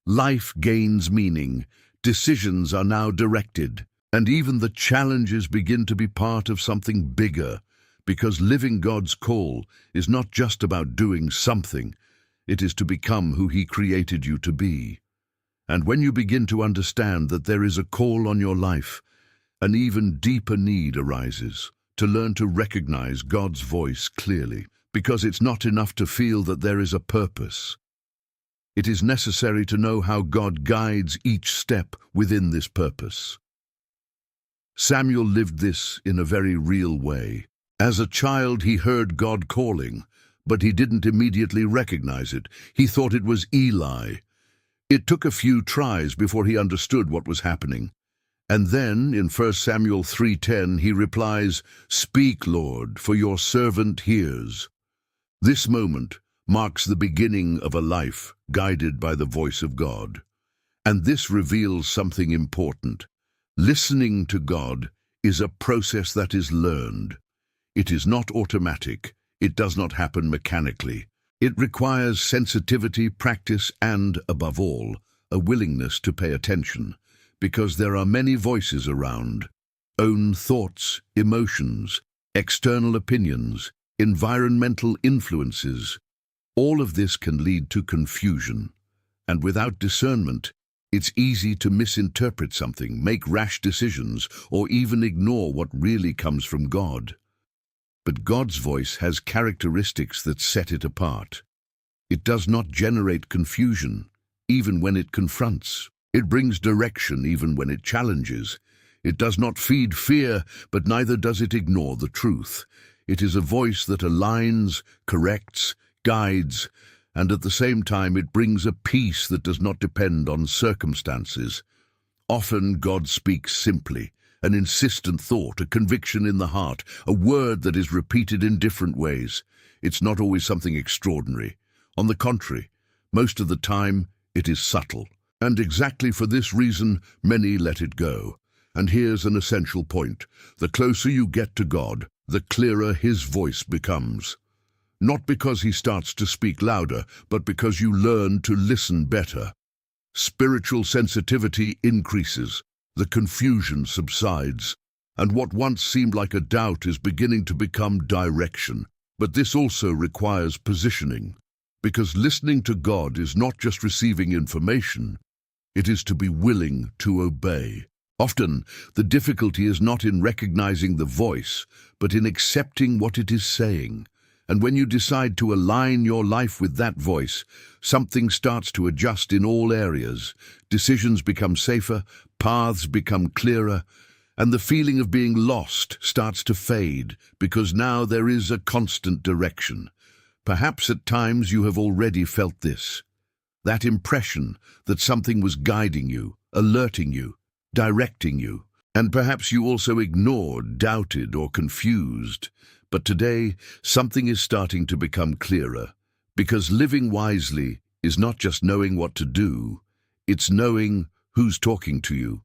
Life gains meaning. Decisions are now directed. And even the challenges begin to be part of something bigger. Because living God's call is not just about doing something. It is to become who he created you to be. And when you begin to understand that there is a call on your life, an even deeper need arises to learn to recognize God's voice clearly, because it's not enough to feel that there is a purpose. It is necessary to know how God guides each step within this purpose. Samuel lived this in a very real way. As a child, he heard God calling, but he didn't immediately recognize it. He thought it was Eli. It took a few tries before he understood what was happening. And then, in 1 Samuel 3:10, he replies, "Speak, Lord, for your servant hears." This moment marks the beginning of a life guided by the voice of God. And this reveals something important. Listening to God is a process that is learned. It is not automatic. It does not happen mechanically. It requires sensitivity, practice, and, above all, a willingness to pay attention, because there are many voices around. own thoughts, emotions, external opinions, environmental influences. All of this can lead to confusion. And without discernment, it's easy to misinterpret something, make rash decisions, or even ignore what really comes from God. But God's voice has characteristics that set it apart. It does not generate confusion, even when it confronts. It brings direction, even when it challenges. It does not feed fear, but neither does it ignore the truth. It is a voice that aligns, corrects, guides, and at the same time it brings a peace that does not depend on circumstances. Often God speaks simply, an insistent thought, a conviction in the heart, a word that is repeated in different ways. It's not always something extraordinary. On the contrary, most of the time it is subtle. And exactly for this reason, many let it go. And here's an essential point. The closer you get to God, the clearer His voice becomes. Not because He starts to speak louder, but because you learn to listen better. Spiritual sensitivity increases, the confusion subsides, and what once seemed like a doubt is beginning to become direction. But this also requires positioning, because listening to God is not just receiving information, it is to be willing to obey. Often, the difficulty is not in recognizing the voice, but in accepting what it is saying. And when you decide to align your life with that voice, something starts to adjust in all areas. Decisions become safer, paths become clearer, and the feeling of being lost starts to fade, because now there is a constant direction. Perhaps at times you have already felt this. That impression that something was guiding you, alerting you, directing you. And perhaps you also ignored, doubted, or confused. But today, something is starting to become clearer, because living wisely is not just knowing what to do, it's knowing who's talking to you.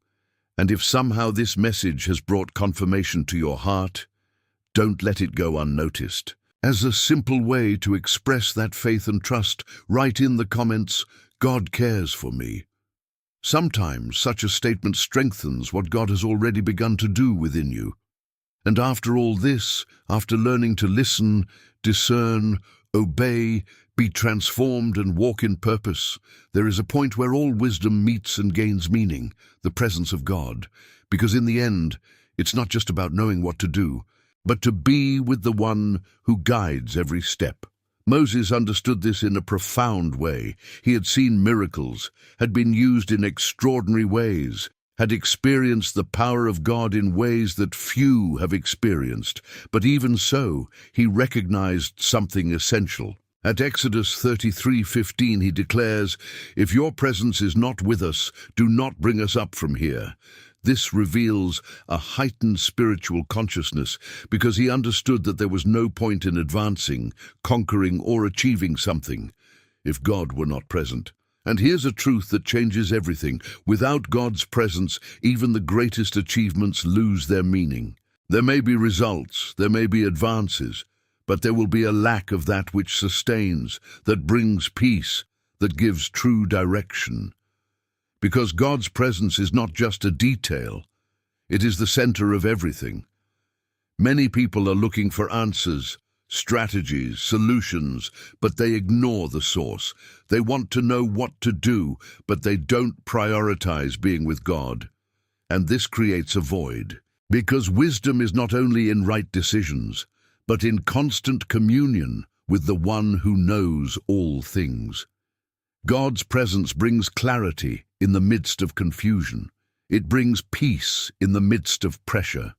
And if somehow this message has brought confirmation to your heart, don't let it go unnoticed. As a simple way to express that faith and trust, write in the comments, "God cares for me." Sometimes such a statement strengthens what God has already begun to do within you. And after all this, after learning to listen, discern, obey, be transformed and walk in purpose, there is a point where all wisdom meets and gains meaning, the presence of God. Because in the end, it's not just about knowing what to do, but to be with the one who guides every step. Moses understood this in a profound way. He had seen miracles, had been used in extraordinary ways, had experienced the power of God in ways that few have experienced. But even so, he recognized something essential. At Exodus 33:15 he declares, "If your presence is not with us, do not bring us up from here." This reveals a heightened spiritual consciousness, because he understood that there was no point in advancing, conquering, or achieving something if God were not present. And here's a truth that changes everything. Without God's presence, even the greatest achievements lose their meaning. There may be results, there may be advances, but there will be a lack of that which sustains, that brings peace, that gives true direction. Because God's presence is not just a detail, it is the center of everything. Many people are looking for answers, strategies, solutions, but they ignore the source. They want to know what to do, but they don't prioritize being with God. And this creates a void, because wisdom is not only in right decisions, but in constant communion with the one who knows all things. God's presence brings clarity in the midst of confusion. It brings peace in the midst of pressure.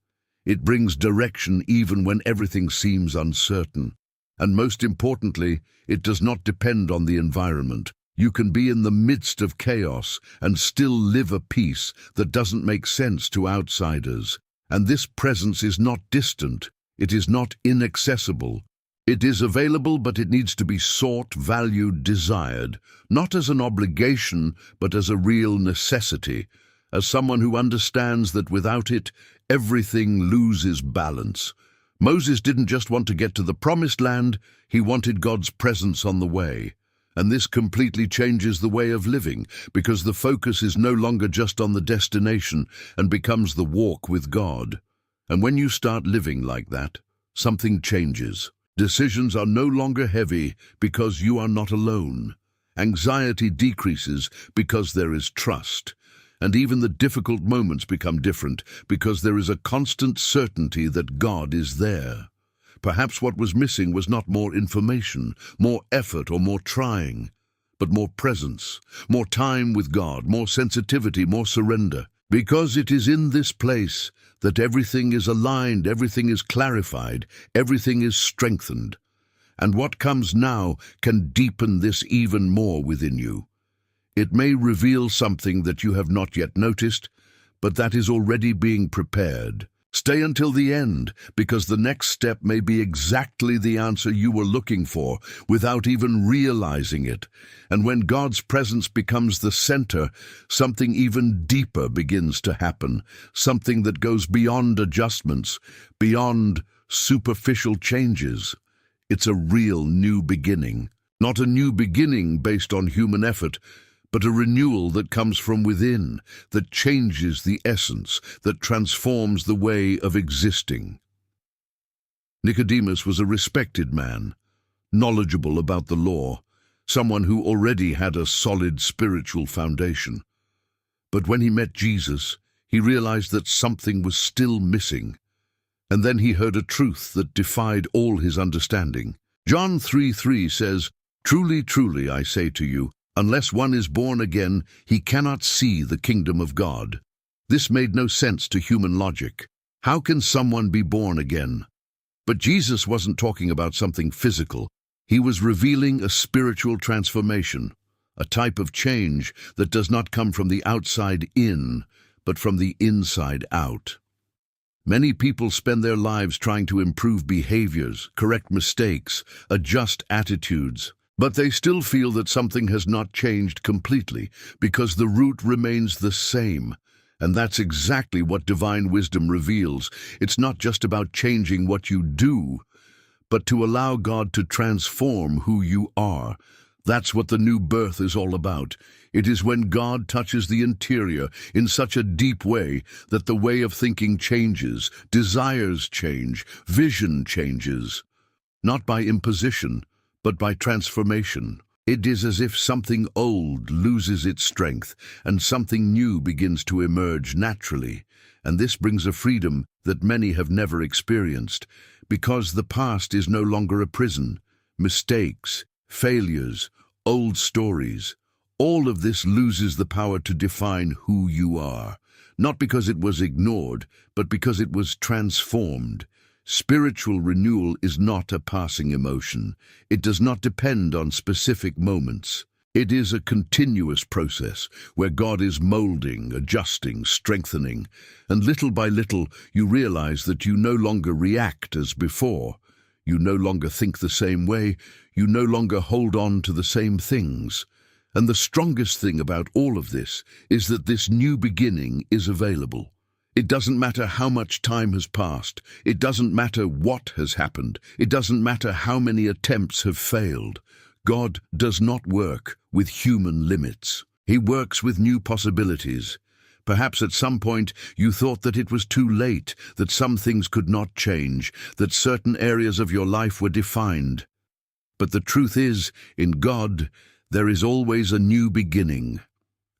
It brings direction even when everything seems uncertain. And most importantly, it does not depend on the environment. You can be in the midst of chaos and still live a peace that doesn't make sense to outsiders. And this presence is not distant. It is not inaccessible. It is available, but it needs to be sought, valued, desired, not as an obligation, but as a real necessity, as someone who understands that without it, everything loses balance. Moses didn't just want to get to the promised land, he wanted God's presence on the way. And this completely changes the way of living, because the focus is no longer just on the destination and becomes the walk with God. And when you start living like that, something changes. Decisions are no longer heavy because you are not alone. Anxiety decreases because there is trust. And even the difficult moments become different because there is a constant certainty that God is there. Perhaps what was missing was not more information, more effort, or more trying, but more presence, more time with God, more sensitivity, more surrender. Because it is in this place that everything is aligned, everything is clarified, everything is strengthened. And what comes now can deepen this even more within you. It may reveal something that you have not yet noticed, but that is already being prepared. Stay until the end, because the next step may be exactly the answer you were looking for without even realizing it. And when God's presence becomes the center, something even deeper begins to happen, something that goes beyond adjustments, beyond superficial changes. It's a real new beginning, not a new beginning based on human effort, but a renewal that comes from within, that changes the essence, that transforms the way of existing. Nicodemus was a respected man, knowledgeable about the law, someone who already had a solid spiritual foundation. But when he met Jesus, he realized that something was still missing. And then he heard a truth that defied all his understanding. John 3:3 says, "Truly, truly, I say to you, unless one is born again, he cannot see the kingdom of God." This made no sense to human logic. How can someone be born again? But Jesus wasn't talking about something physical. He was revealing a spiritual transformation, a type of change that does not come from the outside in, but from the inside out. Many people spend their lives trying to improve behaviors, correct mistakes, adjust attitudes, but they still feel that something has not changed completely because the root remains the same. And that's exactly what divine wisdom reveals. It's not just about changing what you do, but to allow God to transform who you are. That's what the new birth is all about. It is when God touches the interior in such a deep way that the way of thinking changes, desires change, vision changes. Not by imposition, but by transformation. It is as if something old loses its strength and something new begins to emerge naturally. And this brings a freedom that many have never experienced, because the past is no longer a prison. Mistakes, failures, old stories, all of this loses the power to define who you are. Not because it was ignored, but because it was transformed. Spiritual renewal is not a passing emotion. It does not depend on specific moments. It is a continuous process where God is molding, adjusting, strengthening, and little by little you realize that you no longer react as before. You no longer think the same way. You no longer hold on to the same things. And the strongest thing about all of this is that this new beginning is available. It doesn't matter how much time has passed. It doesn't matter what has happened. It doesn't matter how many attempts have failed. God does not work with human limits. He works with new possibilities. Perhaps at some point you thought that it was too late, that some things could not change, that certain areas of your life were defined. But the truth is, in God, there is always a new beginning.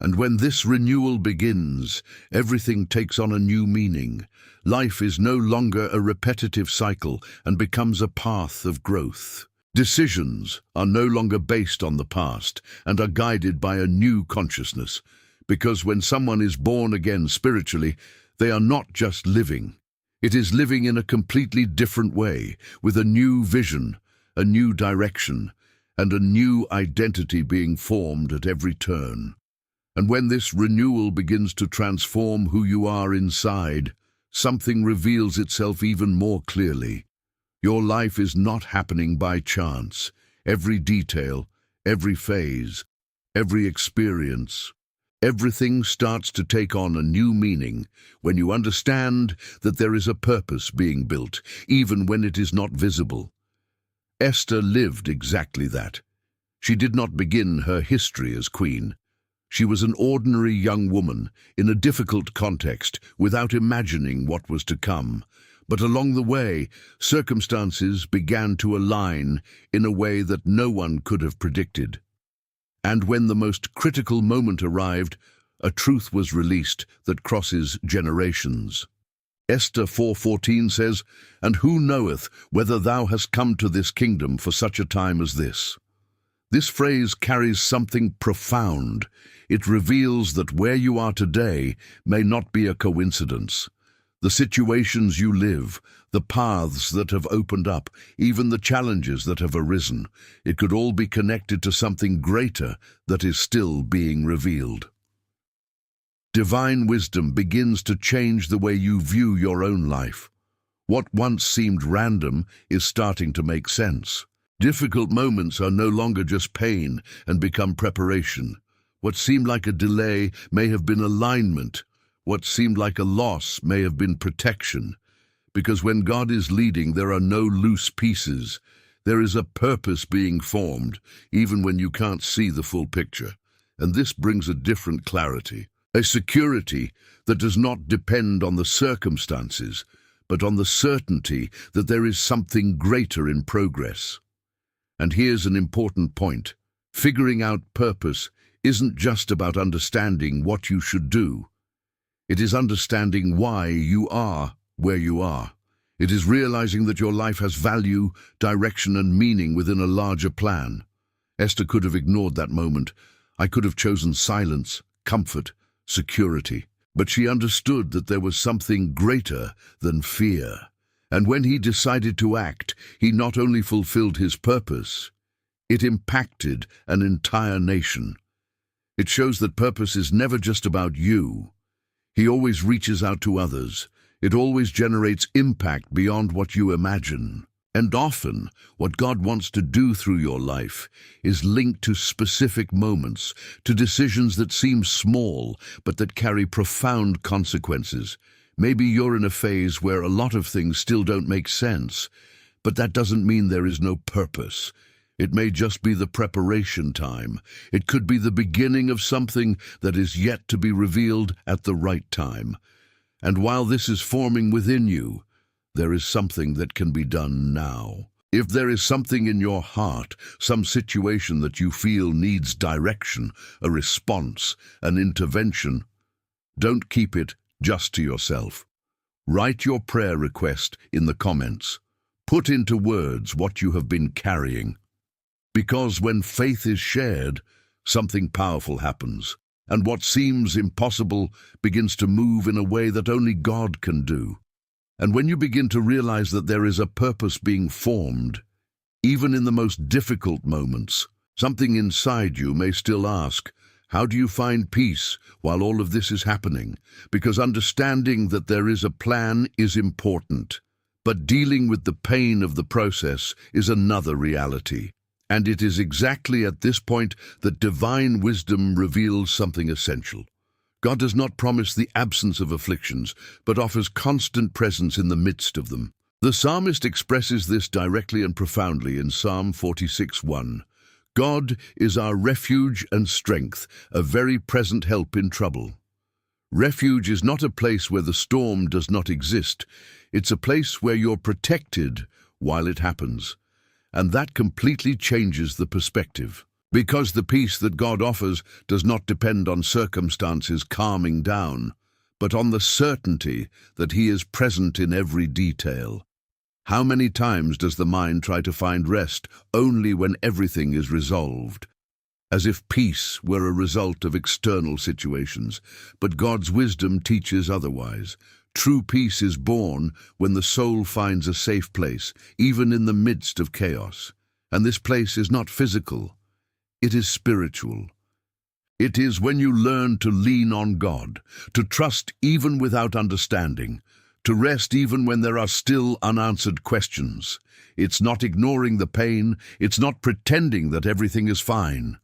And when this renewal begins, everything takes on a new meaning. Life is no longer a repetitive cycle and becomes a path of growth. Decisions are no longer based on the past and are guided by a new consciousness. Because when someone is born again spiritually, they are not just living. It is living in a completely different way, with a new vision, a new direction, and a new identity being formed at every turn. And when this renewal begins to transform who you are inside, something reveals itself even more clearly. Your life is not happening by chance. Every detail, every phase, every experience, everything starts to take on a new meaning when you understand that there is a purpose being built, even when it is not visible. Esther lived exactly that. She did not begin her history as queen. She was an ordinary young woman in a difficult context without imagining what was to come. But along the way, circumstances began to align in a way that no one could have predicted. And when the most critical moment arrived, a truth was released that crosses generations. Esther 4:14 says, "And who knoweth whether thou hast come to this kingdom for such a time as this?" This phrase carries something profound. It reveals that where you are today may not be a coincidence. The situations you live, the paths that have opened up, even the challenges that have arisen, it could all be connected to something greater that is still being revealed. Divine wisdom begins to change the way you view your own life. What once seemed random is starting to make sense. Difficult moments are no longer just pain and become preparation. What seemed like a delay may have been alignment. What seemed like a loss may have been protection. Because when God is leading, there are no loose pieces. There is a purpose being formed, even when you can't see the full picture. And this brings a different clarity. A security that does not depend on the circumstances, but on the certainty that there is something greater in progress. And here's an important point. Figuring out purpose isn't just about understanding what you should do. It is understanding why you are where you are. It is realizing that your life has value, direction, and meaning within a larger plan. Esther could have ignored that moment. I could have chosen silence, comfort, security. But she understood that there was something greater than fear. And when he decided to act, he not only fulfilled his purpose, it impacted an entire nation. It shows that purpose is never just about you. He always reaches out to others. It always generates impact beyond what you imagine. And often, what God wants to do through your life is linked to specific moments, to decisions that seem small, but that carry profound consequences. Maybe you're in a phase where a lot of things still don't make sense, but that doesn't mean there is no purpose. It may just be the preparation time. It could be the beginning of something that is yet to be revealed at the right time. And while this is forming within you, there is something that can be done now. If there is something in your heart, some situation that you feel needs direction, a response, an intervention, don't keep it just to yourself. Write your prayer request in the comments. Put into words what you have been carrying. Because when faith is shared, something powerful happens, and what seems impossible begins to move in a way that only God can do. And when you begin to realize that there is a purpose being formed, even in the most difficult moments, something inside you may still ask, how do you find peace while all of this is happening? Because understanding that there is a plan is important, but dealing with the pain of the process is another reality. And it is exactly at this point that divine wisdom reveals something essential. God does not promise the absence of afflictions, but offers constant presence in the midst of them. The psalmist expresses this directly and profoundly in Psalm 46:1. God is our refuge and strength, a very present help in trouble. Refuge is not a place where the storm does not exist. It's a place where you're protected while it happens. And that completely changes the perspective. Because the peace that God offers does not depend on circumstances calming down, but on the certainty that He is present in every detail. How many times does the mind try to find rest only when everything is resolved? As if peace were a result of external situations, but God's wisdom teaches otherwise. True peace is born when the soul finds a safe place, even in the midst of chaos. And this place is not physical, it is spiritual. It is when you learn to lean on God, to trust even without understanding, to rest even when there are still unanswered questions. It's not ignoring the pain, it's not pretending that everything is fine.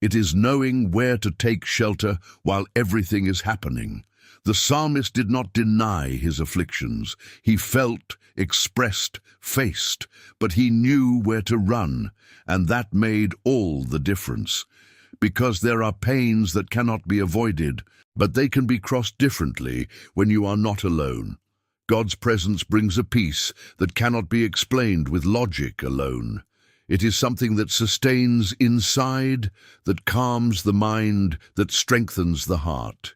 It is knowing where to take shelter while everything is happening. The psalmist did not deny his afflictions. He felt, expressed, faced, but he knew where to run, and that made all the difference. Because there are pains that cannot be avoided, but they can be crossed differently when you are not alone. God's presence brings a peace that cannot be explained with logic alone. It is something that sustains inside, that calms the mind, that strengthens the heart.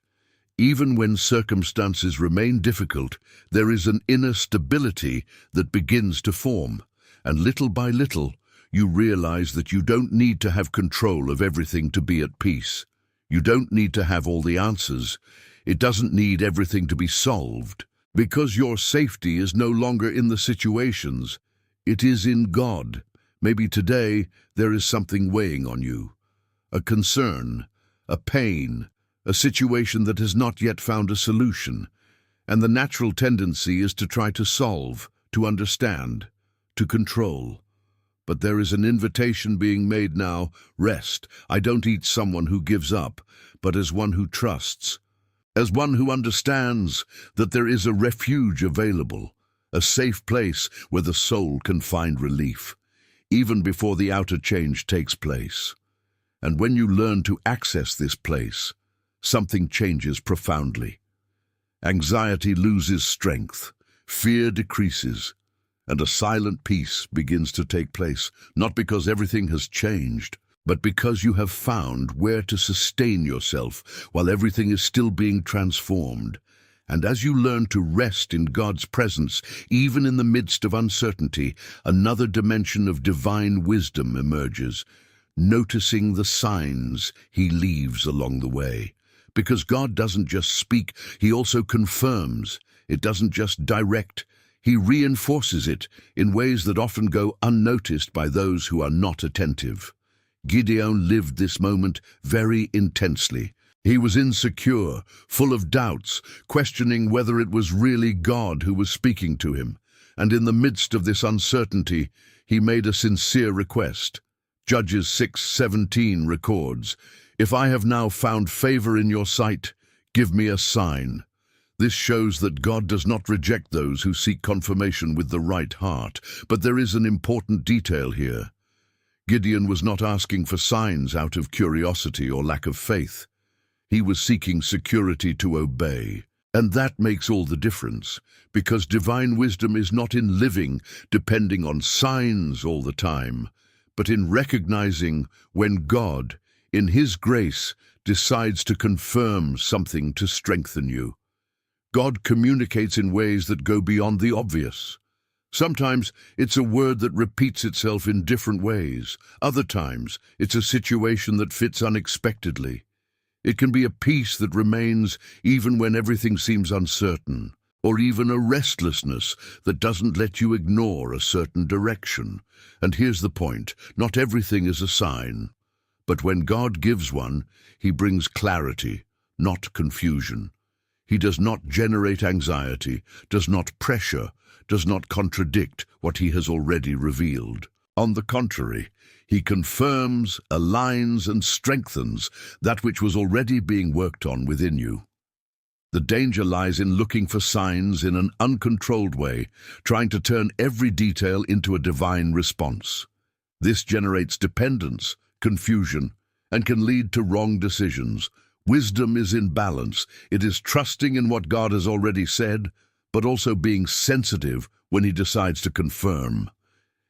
Even when circumstances remain difficult, there is an inner stability that begins to form, and little by little, you realize that you don't need to have control of everything to be at peace. You don't need to have all the answers. It doesn't need everything to be solved, because your safety is no longer in the situations. It is in God. Maybe today there is something weighing on you, a concern, a pain, a situation that has not yet found a solution, and the natural tendency is to try to solve, to understand, to control. But there is an invitation being made now. Rest. I don't eat someone who gives up, but as one who trusts, as one who understands that there is a refuge available, a safe place where the soul can find relief, even before the outer change takes place. And when you learn to access this place, something changes profoundly. Anxiety loses strength, fear decreases, and a silent peace begins to take place, not because everything has changed, but because you have found where to sustain yourself while everything is still being transformed. And as you learn to rest in God's presence, even in the midst of uncertainty, another dimension of divine wisdom emerges, noticing the signs He leaves along the way. Because God doesn't just speak, He also confirms. It doesn't just direct, He reinforces it in ways that often go unnoticed by those who are not attentive. Gideon lived this moment very intensely. He was insecure, full of doubts, questioning whether it was really God who was speaking to him. And in the midst of this uncertainty, he made a sincere request. Judges 6:17 records, "If I have now found favor in your sight, give me a sign." This shows that God does not reject those who seek confirmation with the right heart. But there is an important detail here. Gideon was not asking for signs out of curiosity or lack of faith. He was seeking security to obey. And that makes all the difference, because divine wisdom is not in living depending on signs all the time, but in recognizing when God, in His grace, decides to confirm something to strengthen you. God communicates in ways that go beyond the obvious. Sometimes it's a word that repeats itself in different ways. Other times it's a situation that fits unexpectedly. It can be a peace that remains even when everything seems uncertain, or even a restlessness that doesn't let you ignore a certain direction. And here's the point, not everything is a sign. But when God gives one, He brings clarity, not confusion. He does not generate anxiety, does not pressure, does not contradict what He has already revealed. On the contrary, He confirms, aligns, and strengthens that which was already being worked on within you. The danger lies in looking for signs in an uncontrolled way, trying to turn every detail into a divine response. This generates dependence, confusion, and can lead to wrong decisions. Wisdom is in balance. It is trusting in what God has already said, but also being sensitive when He decides to confirm.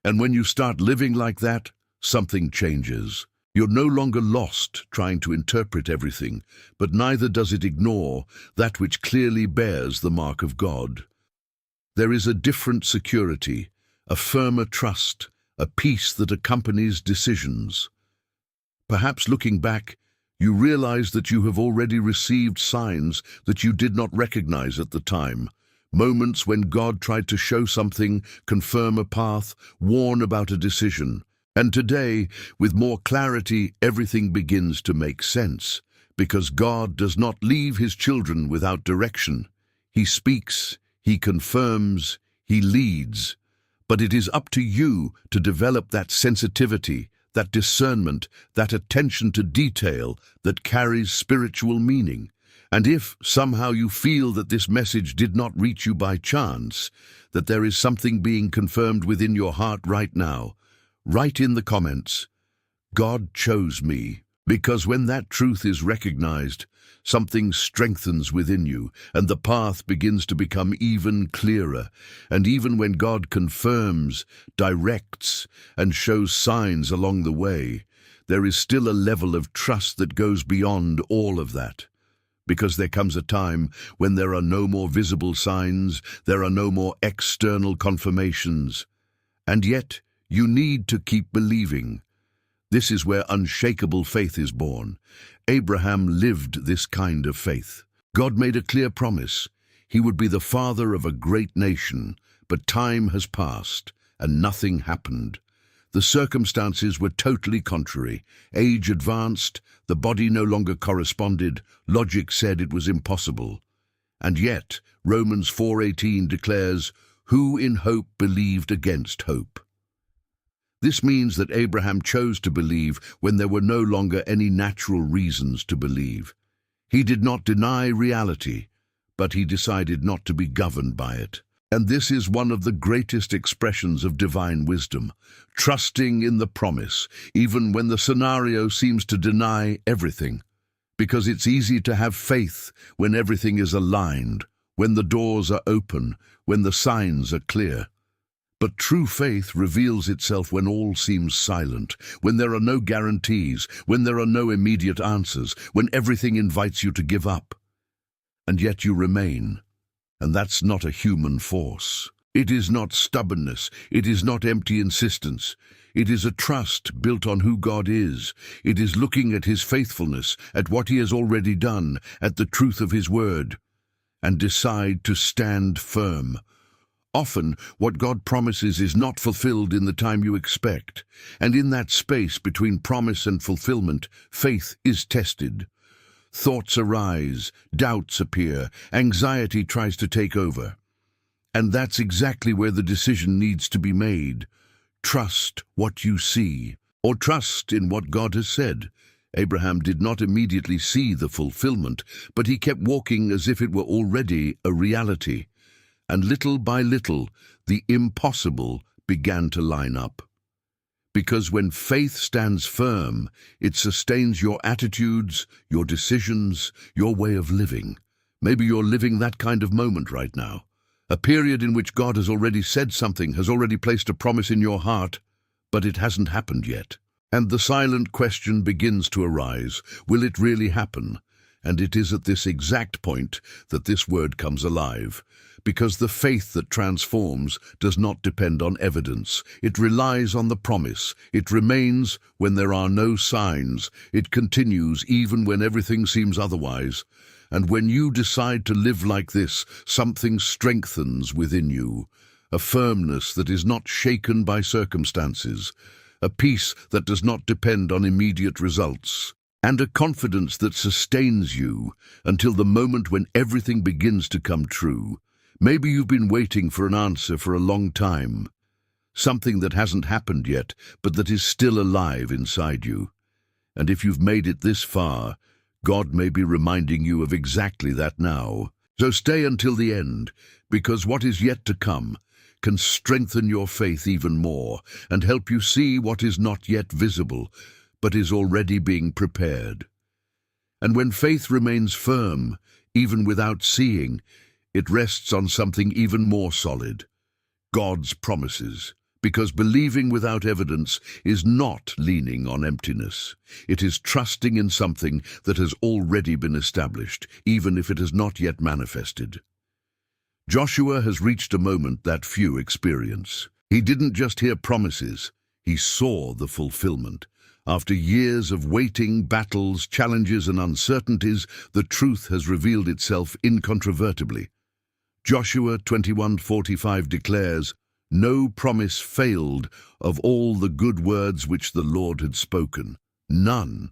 And when you start living like that, something changes. You're no longer lost trying to interpret everything, but neither does it ignore that which clearly bears the mark of God. There is a different security, a firmer trust, a peace that accompanies decisions. Perhaps looking back, you realize that you have already received signs that you did not recognize at the time. Moments when God tried to show something, confirm a path, warn about a decision. And today, with more clarity, everything begins to make sense, because God does not leave His children without direction. He speaks, He confirms, He leads. But it is up to you to develop that sensitivity, that discernment, that attention to detail that carries spiritual meaning. And if somehow you feel that this message did not reach you by chance, that there is something being confirmed within your heart right now, write in the comments, "God chose me." Because when that truth is recognized, something strengthens within you, and the path begins to become even clearer. And even when God confirms, directs, and shows signs along the way, there is still a level of trust that goes beyond all of that. Because there comes a time when there are no more visible signs, there are no more external confirmations. And yet, you need to keep believing. This is where unshakable faith is born. Abraham lived this kind of faith. God made a clear promise. He would be the father of a great nation, but time has passed, and nothing happened. The circumstances were totally contrary. Age advanced, the body no longer corresponded, logic said it was impossible. And yet, Romans 4:18 declares, "Who in hope believed against hope." This means that Abraham chose to believe when there were no longer any natural reasons to believe. He did not deny reality, but he decided not to be governed by it. And this is one of the greatest expressions of divine wisdom, trusting in the promise, even when the scenario seems to deny everything. Because it's easy to have faith when everything is aligned, when the doors are open, when the signs are clear. But true faith reveals itself when all seems silent, when there are no guarantees, when there are no immediate answers, when everything invites you to give up. And yet you remain. And that's not a human force. It is not stubbornness. It is not empty insistence. It is a trust built on who God is. It is looking at His faithfulness, at what He has already done, at the truth of His word, and decide to stand firm. Often, what God promises is not fulfilled in the time you expect, and in that space between promise and fulfillment, faith is tested. Thoughts arise, doubts appear, anxiety tries to take over. And that's exactly where the decision needs to be made. Trust what you see, or trust in what God has said. Abraham did not immediately see the fulfillment, but he kept walking as if it were already a reality. And little by little, the impossible began to line up. Because when faith stands firm, it sustains your attitudes, your decisions, your way of living. Maybe you're living that kind of moment right now. A period in which God has already said something, has already placed a promise in your heart, but it hasn't happened yet. And the silent question begins to arise, will it really happen? And it is at this exact point that this word comes alive. Because the faith that transforms does not depend on evidence. It relies on the promise. It remains when there are no signs. It continues even when everything seems otherwise. And when you decide to live like this, something strengthens within you. A firmness that is not shaken by circumstances. A peace that does not depend on immediate results. And a confidence that sustains you until the moment when everything begins to come true. Maybe you've been waiting for an answer for a long time. Something that hasn't happened yet, but that is still alive inside you. And if you've made it this far, God may be reminding you of exactly that now. So stay until the end, because what is yet to come can strengthen your faith even more and help you see what is not yet visible, but is already being prepared. And when faith remains firm, even without seeing, it rests on something even more solid, God's promises. Because believing without evidence is not leaning on emptiness. It is trusting in something that has already been established, even if it has not yet manifested. Joshua has reached a moment that few experience. He didn't just hear promises, he saw the fulfillment. After years of waiting, battles, challenges, and uncertainties, the truth has revealed itself incontrovertibly. Joshua 21:45 declares, "No promise failed of all the good words which the Lord had spoken." None.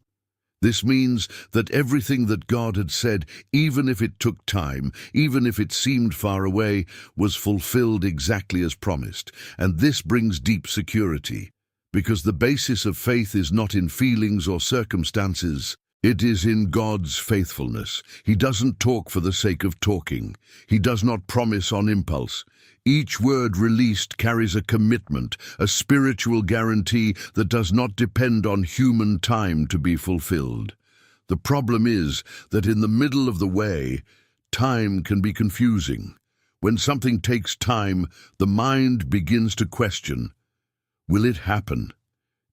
This means that everything that God had said, even if it took time, even if it seemed far away, was fulfilled exactly as promised. And this brings deep security, because the basis of faith is not in feelings or circumstances, It is in God's faithfulness. He doesn't talk for the sake of talking. He does not promise on impulse. Each word released carries a commitment, a spiritual guarantee that does not depend on human time to be fulfilled. The problem is that in the middle of the way, time can be confusing. When something takes time, the mind begins to question, will it happen?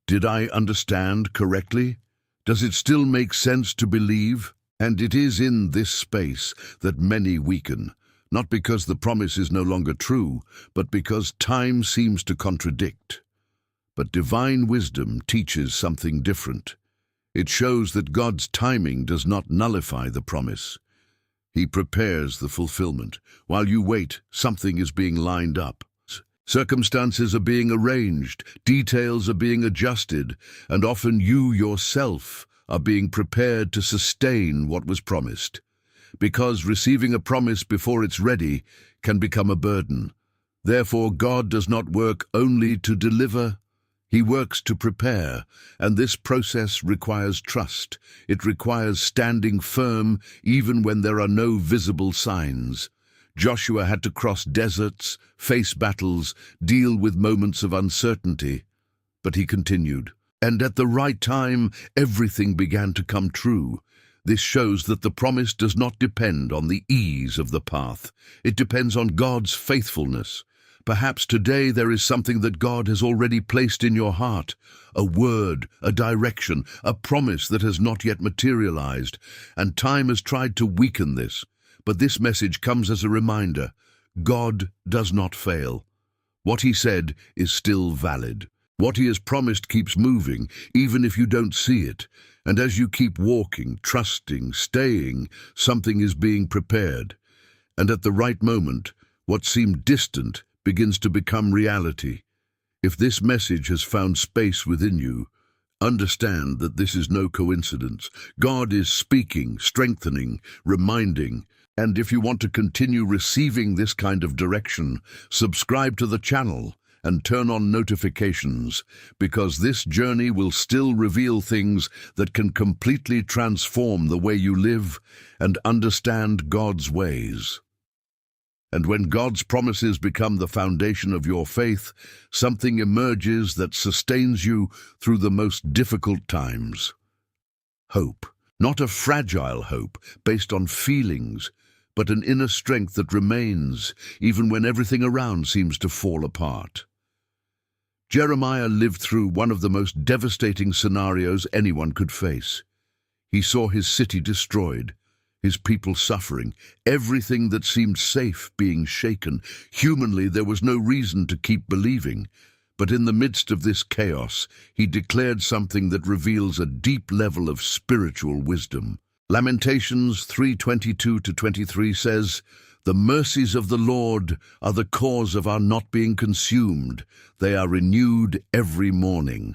Did I understand correctly? Does it still make sense to believe? And it is in this space that many weaken, not because the promise is no longer true, but because time seems to contradict. But divine wisdom teaches something different. It shows that God's timing does not nullify the promise. He prepares the fulfillment. While you wait, something is being lined up. Circumstances are being arranged, details are being adjusted, and often you yourself are being prepared to sustain what was promised. Because receiving a promise before it's ready can become a burden. Therefore, God does not work only to deliver, He works to prepare, and this process requires trust. It requires standing firm even when there are no visible signs. Joshua had to cross deserts, face battles, deal with moments of uncertainty. But he continued. And at the right time, everything began to come true. This shows that the promise does not depend on the ease of the path. It depends on God's faithfulness. Perhaps today there is something that God has already placed in your heart, a word, a direction, a promise that has not yet materialized, and time has tried to weaken this. But this message comes as a reminder. God does not fail. What He said is still valid. What He has promised keeps moving, even if you don't see it. And as you keep walking, trusting, staying, something is being prepared. And at the right moment, what seemed distant begins to become reality. If this message has found space within you, understand that this is no coincidence. God is speaking, strengthening, reminding. And if you want to continue receiving this kind of direction, subscribe to the channel and turn on notifications, because this journey will still reveal things that can completely transform the way you live and understand God's ways. And when God's promises become the foundation of your faith, something emerges that sustains you through the most difficult times. Hope. Not a fragile hope based on feelings, but an inner strength that remains even when everything around seems to fall apart. Jeremiah lived through one of the most devastating scenarios anyone could face. He saw his city destroyed, his people suffering, everything that seemed safe being shaken. Humanly, there was no reason to keep believing. But in the midst of this chaos, he declared something that reveals a deep level of spiritual wisdom. Lamentations 3:22-23 says, "The mercies of the Lord are the cause of our not being consumed. They are renewed every morning."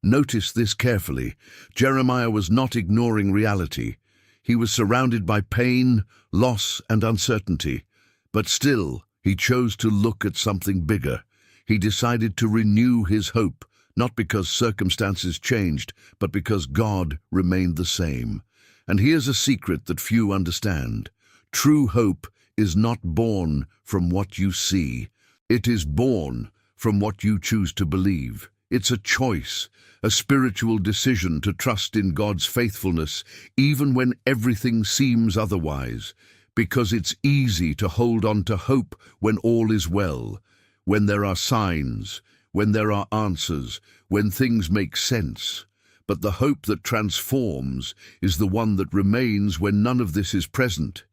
Notice this carefully. Jeremiah was not ignoring reality. He was surrounded by pain, loss, and uncertainty. But still, he chose to look at something bigger. He decided to renew his hope, not because circumstances changed, but because God remained the same. And here's a secret that few understand. True hope is not born from what you see. It is born from what you choose to believe. It's a choice, a spiritual decision to trust in God's faithfulness, even when everything seems otherwise, because it's easy to hold on to hope when all is well, when there are signs, when there are answers, when things make sense. But the hope that transforms is the one that remains when none of this is present.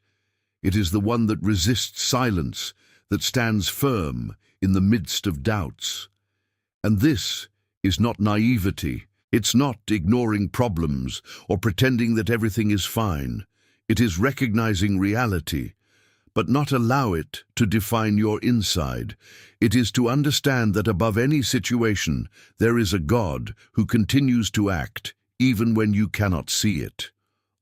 It is the one that resists silence, that stands firm in the midst of doubts. And this is not naivety. It's not ignoring problems or pretending that everything is fine. It is recognizing reality, but not allow it to define your inside. It is to understand that above any situation, there is a God who continues to act, even when you cannot see it.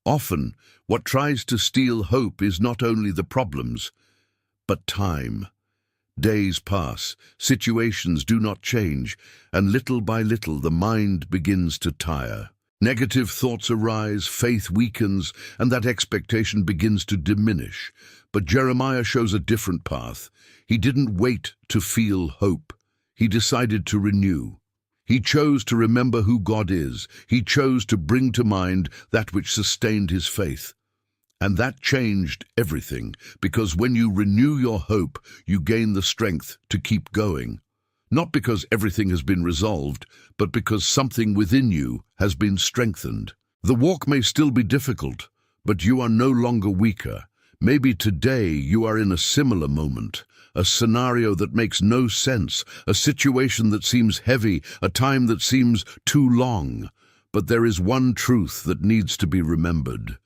Often, what tries to steal hope is not only the problems, but time. Days pass, situations do not change, and little by little the mind begins to tire. Negative thoughts arise, faith weakens, and that expectation begins to diminish. But Jeremiah shows a different path. He didn't wait to feel hope. He decided to renew. He chose to remember who God is. He chose to bring to mind that which sustained his faith. And that changed everything, because when you renew your hope, you gain the strength to keep going. Not because everything has been resolved, but because something within you has been strengthened. The walk may still be difficult, but you are no longer weaker. Maybe today you are in a similar moment, a scenario that makes no sense, a situation that seems heavy, a time that seems too long. But there is one truth that needs to be remembered.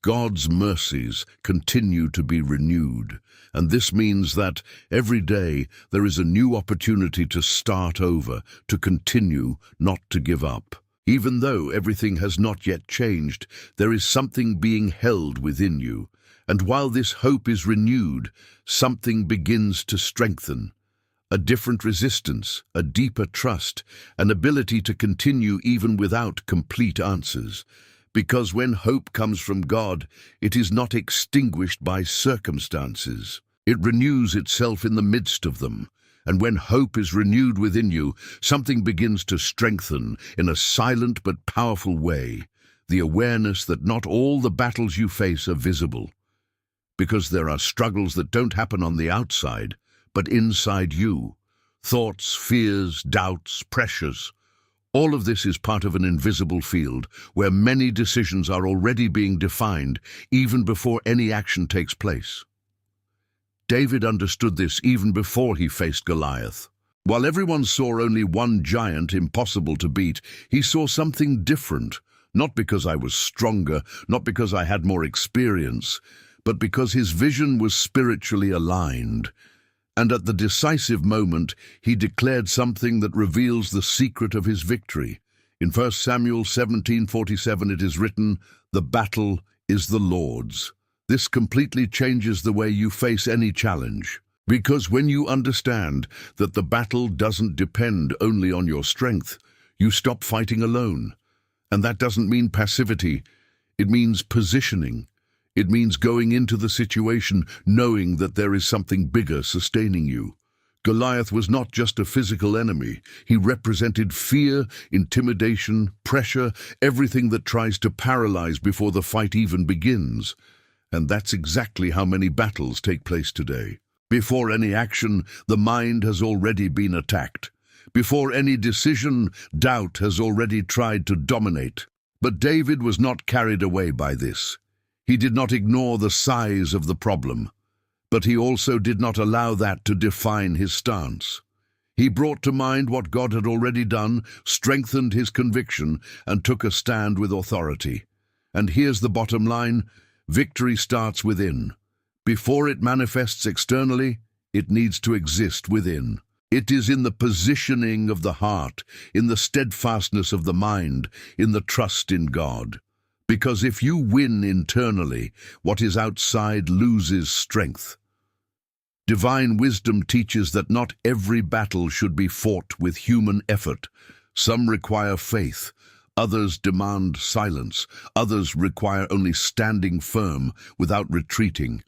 God's mercies continue to be renewed, and this means that every day there is a new opportunity to start over, to continue, not to give up. Even though everything has not yet changed, there is something being held within you, and while this hope is renewed, something begins to strengthen. A different resistance, a deeper trust, an ability to continue even without complete answers. Because when hope comes from God, it is not extinguished by circumstances. It renews itself in the midst of them. And when hope is renewed within you, something begins to strengthen in a silent but powerful way. The awareness that not all the battles you face are visible. Because there are struggles that don't happen on the outside, but inside you. Thoughts, fears, doubts, pressures. All of this is part of an invisible field where many decisions are already being defined even before any action takes place. David understood this even before he faced Goliath. While everyone saw only one giant impossible to beat, he saw something different, not because I was stronger, not because I had more experience, but because his vision was spiritually aligned. And at the decisive moment, he declared something that reveals the secret of his victory. In 1 Samuel 17:47 it is written, "The battle is the Lord's." This completely changes the way you face any challenge. Because when you understand that the battle doesn't depend only on your strength, you stop fighting alone. And that doesn't mean passivity. It means positioning. It means going into the situation knowing that there is something bigger sustaining you. Goliath was not just a physical enemy. He represented fear, intimidation, pressure, everything that tries to paralyze before the fight even begins. And that's exactly how many battles take place today. Before any action, the mind has already been attacked. Before any decision, doubt has already tried to dominate. But David was not carried away by this. He did not ignore the size of the problem, but he also did not allow that to define his stance. He brought to mind what God had already done, strengthened his conviction, and took a stand with authority. And here's the bottom line: victory starts within. Before it manifests externally, it needs to exist within. It is in the positioning of the heart, in the steadfastness of the mind, in the trust in God. Because if you win internally, what is outside loses strength. Divine wisdom teaches that not every battle should be fought with human effort. Some require faith, others demand silence, others require only standing firm without retreating.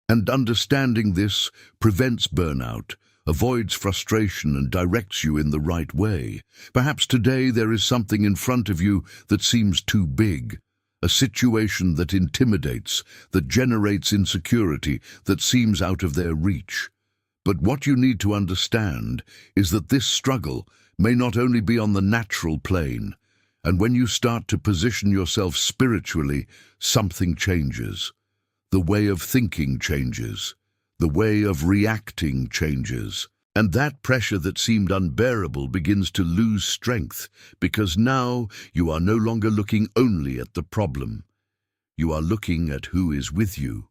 And understanding this prevents burnout, avoids frustration, and directs you in the right way. Perhaps today there is something in front of you that seems too big. A situation that intimidates, that generates insecurity, that seems out of their reach. But what you need to understand is that this struggle may not only be on the natural plane, and when you start to position yourself spiritually, something changes. The way of thinking changes. The way of reacting changes. And that pressure that seemed unbearable begins to lose strength, because now you are no longer looking only at the problem. You are looking at who is with you.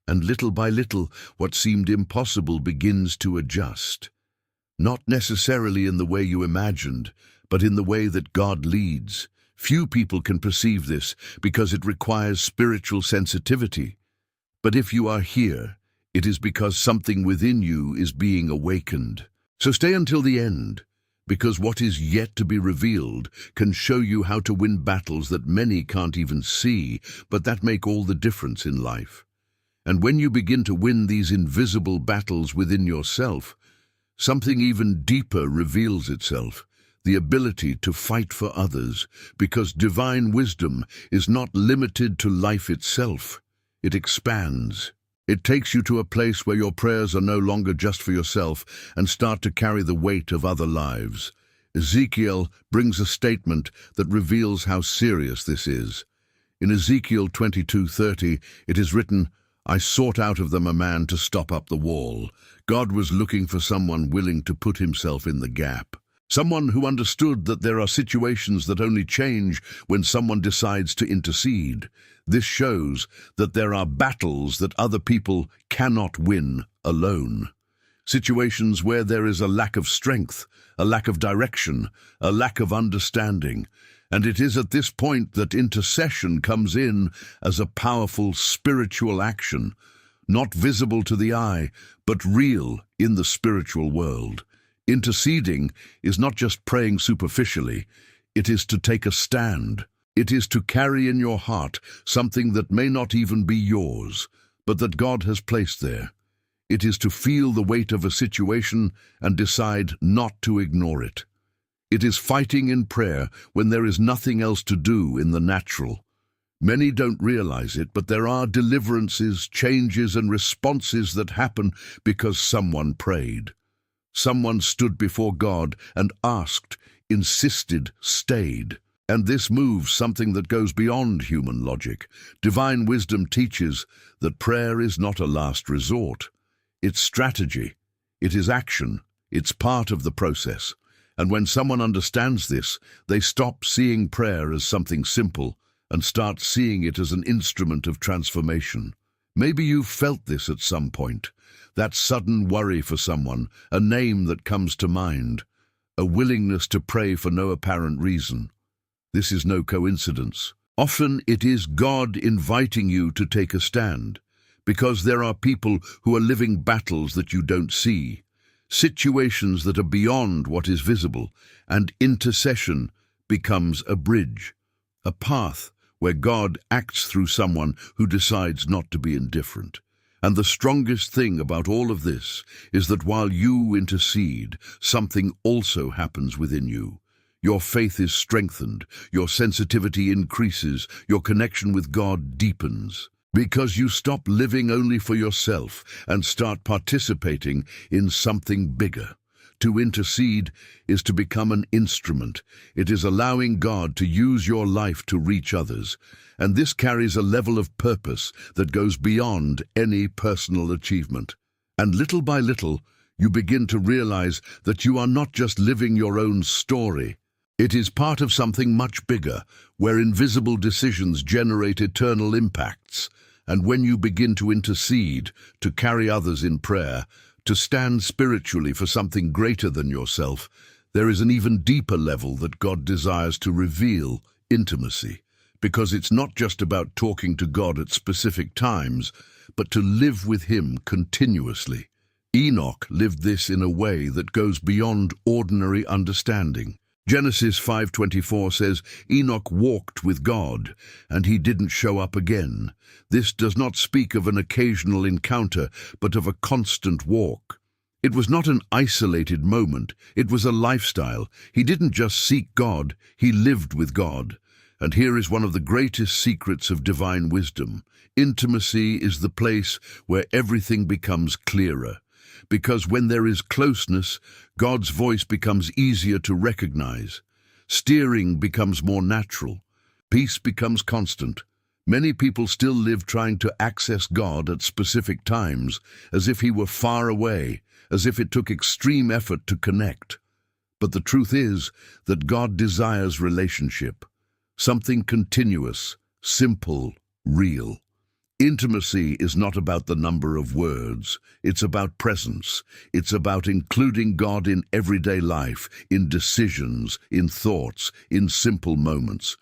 And little by little, what seemed impossible begins to adjust. Not necessarily in the way you imagined, but in the way that God leads. Few people can perceive this because it requires spiritual sensitivity. But if you are here, it is because something within you is being awakened. So stay until the end. because what is yet to be revealed can show you how to win battles that many can't even see, but that make all the difference in life. And when you begin to win these invisible battles within yourself, something even deeper reveals itself, the ability to fight for others, because divine wisdom is not limited to life itself. It expands. It takes you to a place where your prayers are no longer just for yourself and start to carry the weight of other lives. Ezekiel brings a statement that reveals how serious this is. In Ezekiel 22:30, it is written, "I sought out of them a man to stop up the wall." God was looking for someone willing to put himself in the gap. Someone who understood that there are situations that only change when someone decides to intercede. This shows that there are battles that other people cannot win alone. Situations where there is a lack of strength, a lack of direction, a lack of understanding. And it is at this point that intercession comes in as a powerful spiritual action, not visible to the eye, but real in the spiritual world. Interceding is not just praying superficially, it is to take a stand. It is to carry in your heart something that may not even be yours, but that God has placed there. It is to feel the weight of a situation and decide not to ignore it. It is fighting in prayer when there is nothing else to do in the natural. Many don't realize it, but there are deliverances, changes, and responses that happen because someone prayed. Someone stood before God and asked, insisted, stayed. And this moves something that goes beyond human logic. Divine wisdom teaches that prayer is not a last resort. It's strategy. It is action. It's part of the process. And when someone understands this, they stop seeing prayer as something simple and start seeing it as an instrument of transformation. Maybe you've felt this at some point. That sudden worry for someone, a name that comes to mind, a willingness to pray for no apparent reason. This is no coincidence. Often it is God inviting you to take a stand, because there are people who are living battles that you don't see, situations that are beyond what is visible, and intercession becomes a bridge, a path where God acts through someone who decides not to be indifferent. And the strongest thing about all of this is that while you intercede, something also happens within you. Your faith is strengthened, your sensitivity increases, your connection with God deepens, because you stop living only for yourself and start participating in something bigger. To intercede is to become an instrument. It is allowing God to use your life to reach others, and this carries a level of purpose that goes beyond any personal achievement. And little by little, you begin to realize that you are not just living your own story. It is part of something much bigger, where invisible decisions generate eternal impacts. And when you begin to intercede, to carry others in prayer, to stand spiritually for something greater than yourself, there is an even deeper level that God desires to reveal: intimacy. Because it's not just about talking to God at specific times, but to live with Him continuously. Enoch lived this in a way that goes beyond ordinary understanding. Genesis 5:24 says, Enoch walked with God, and he didn't show up again. This does not speak of an occasional encounter, but of a constant walk. It was not an isolated moment, it was a lifestyle. He didn't just seek God, he lived with God. And here is one of the greatest secrets of divine wisdom. Intimacy is the place where everything becomes clearer. Because when there is closeness, God's voice becomes easier to recognize. Steering becomes more natural. Peace becomes constant. Many people still live trying to access God at specific times, as if He were far away, as if it took extreme effort to connect. But the truth is that God desires relationship, something continuous, simple, real. Intimacy is not about the number of words. It's about presence. It's about including God in everyday life, in decisions, in thoughts, in simple moments.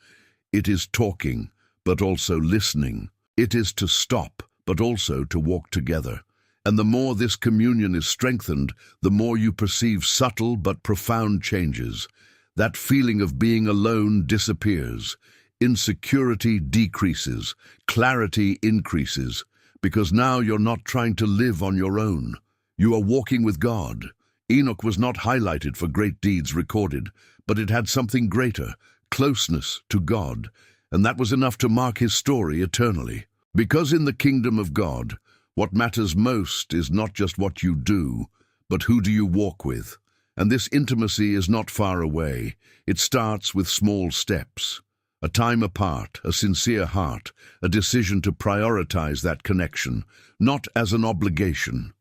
It is talking, but also listening. It is to stop, but also to walk together. And the more this communion is strengthened, the more you perceive subtle but profound changes. That feeling of being alone disappears. Insecurity decreases. Clarity increases. Because now you're not trying to live on your own. You are walking with God. Enoch was not highlighted for great deeds recorded, but it had something greater, closeness to God, and that was enough to mark his story eternally. Because in the kingdom of God, what matters most is not just what you do, but who do you walk with. And this intimacy is not far away. It starts with small steps. A time apart, a sincere heart, a decision to prioritize that connection, not as an obligation,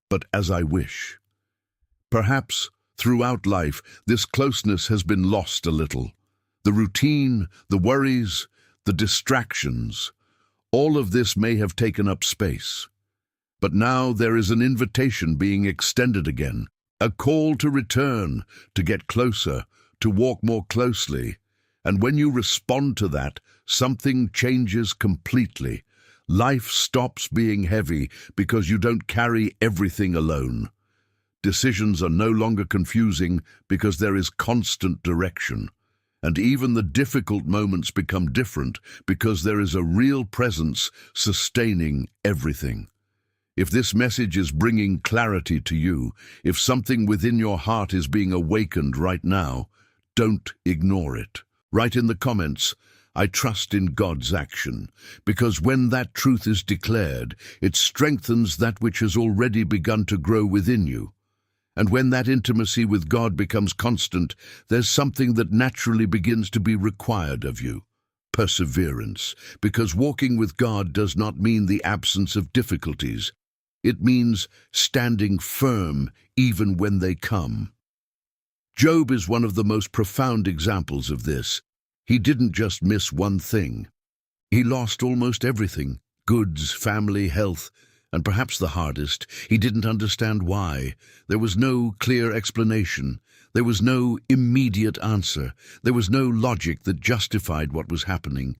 but as I wish. Perhaps, throughout life, this closeness has been lost a little. The routine, the worries, the distractions, all of this may have taken up space. But now there is an invitation being extended again, a call to return, to get closer, to walk more closely. And when you respond to that, something changes completely. Life stops being heavy because you don't carry everything alone. Decisions are no longer confusing because there is constant direction. And even the difficult moments become different because there is a real presence sustaining everything. If this message is bringing clarity to you, if something within your heart is being awakened right now, don't ignore it. Write in the comments, I trust in God's action, because when that truth is declared, it strengthens that which has already begun to grow within you. And when that intimacy with God becomes constant, there's something that naturally begins to be required of you. Perseverance, because walking with God does not mean the absence of difficulties. It means standing firm even when they come. Job is one of the most profound examples of this. He didn't just miss one thing. He lost almost everything: goods, family, health, and perhaps the hardest, he didn't understand why. There was no clear explanation. There was no immediate answer. There was no logic that justified what was happening.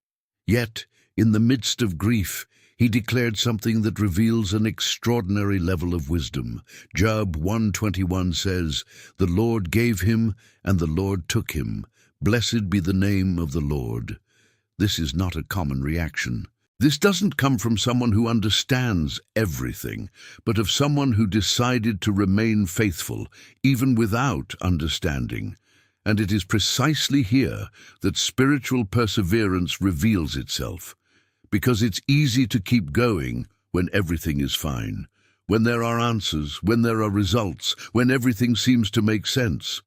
Yet, in the midst of grief, he declared something that reveals an extraordinary level of wisdom. Job 1:21 says, "The Lord gave him, and the Lord took him. Blessed be the name of the Lord." This is not a common reaction. This doesn't come from someone who understands everything, but of someone who decided to remain faithful, even without understanding. And it is precisely here that spiritual perseverance reveals itself. Because it's easy to keep going when everything is fine, when there are answers, when there are results, when everything seems to make sense.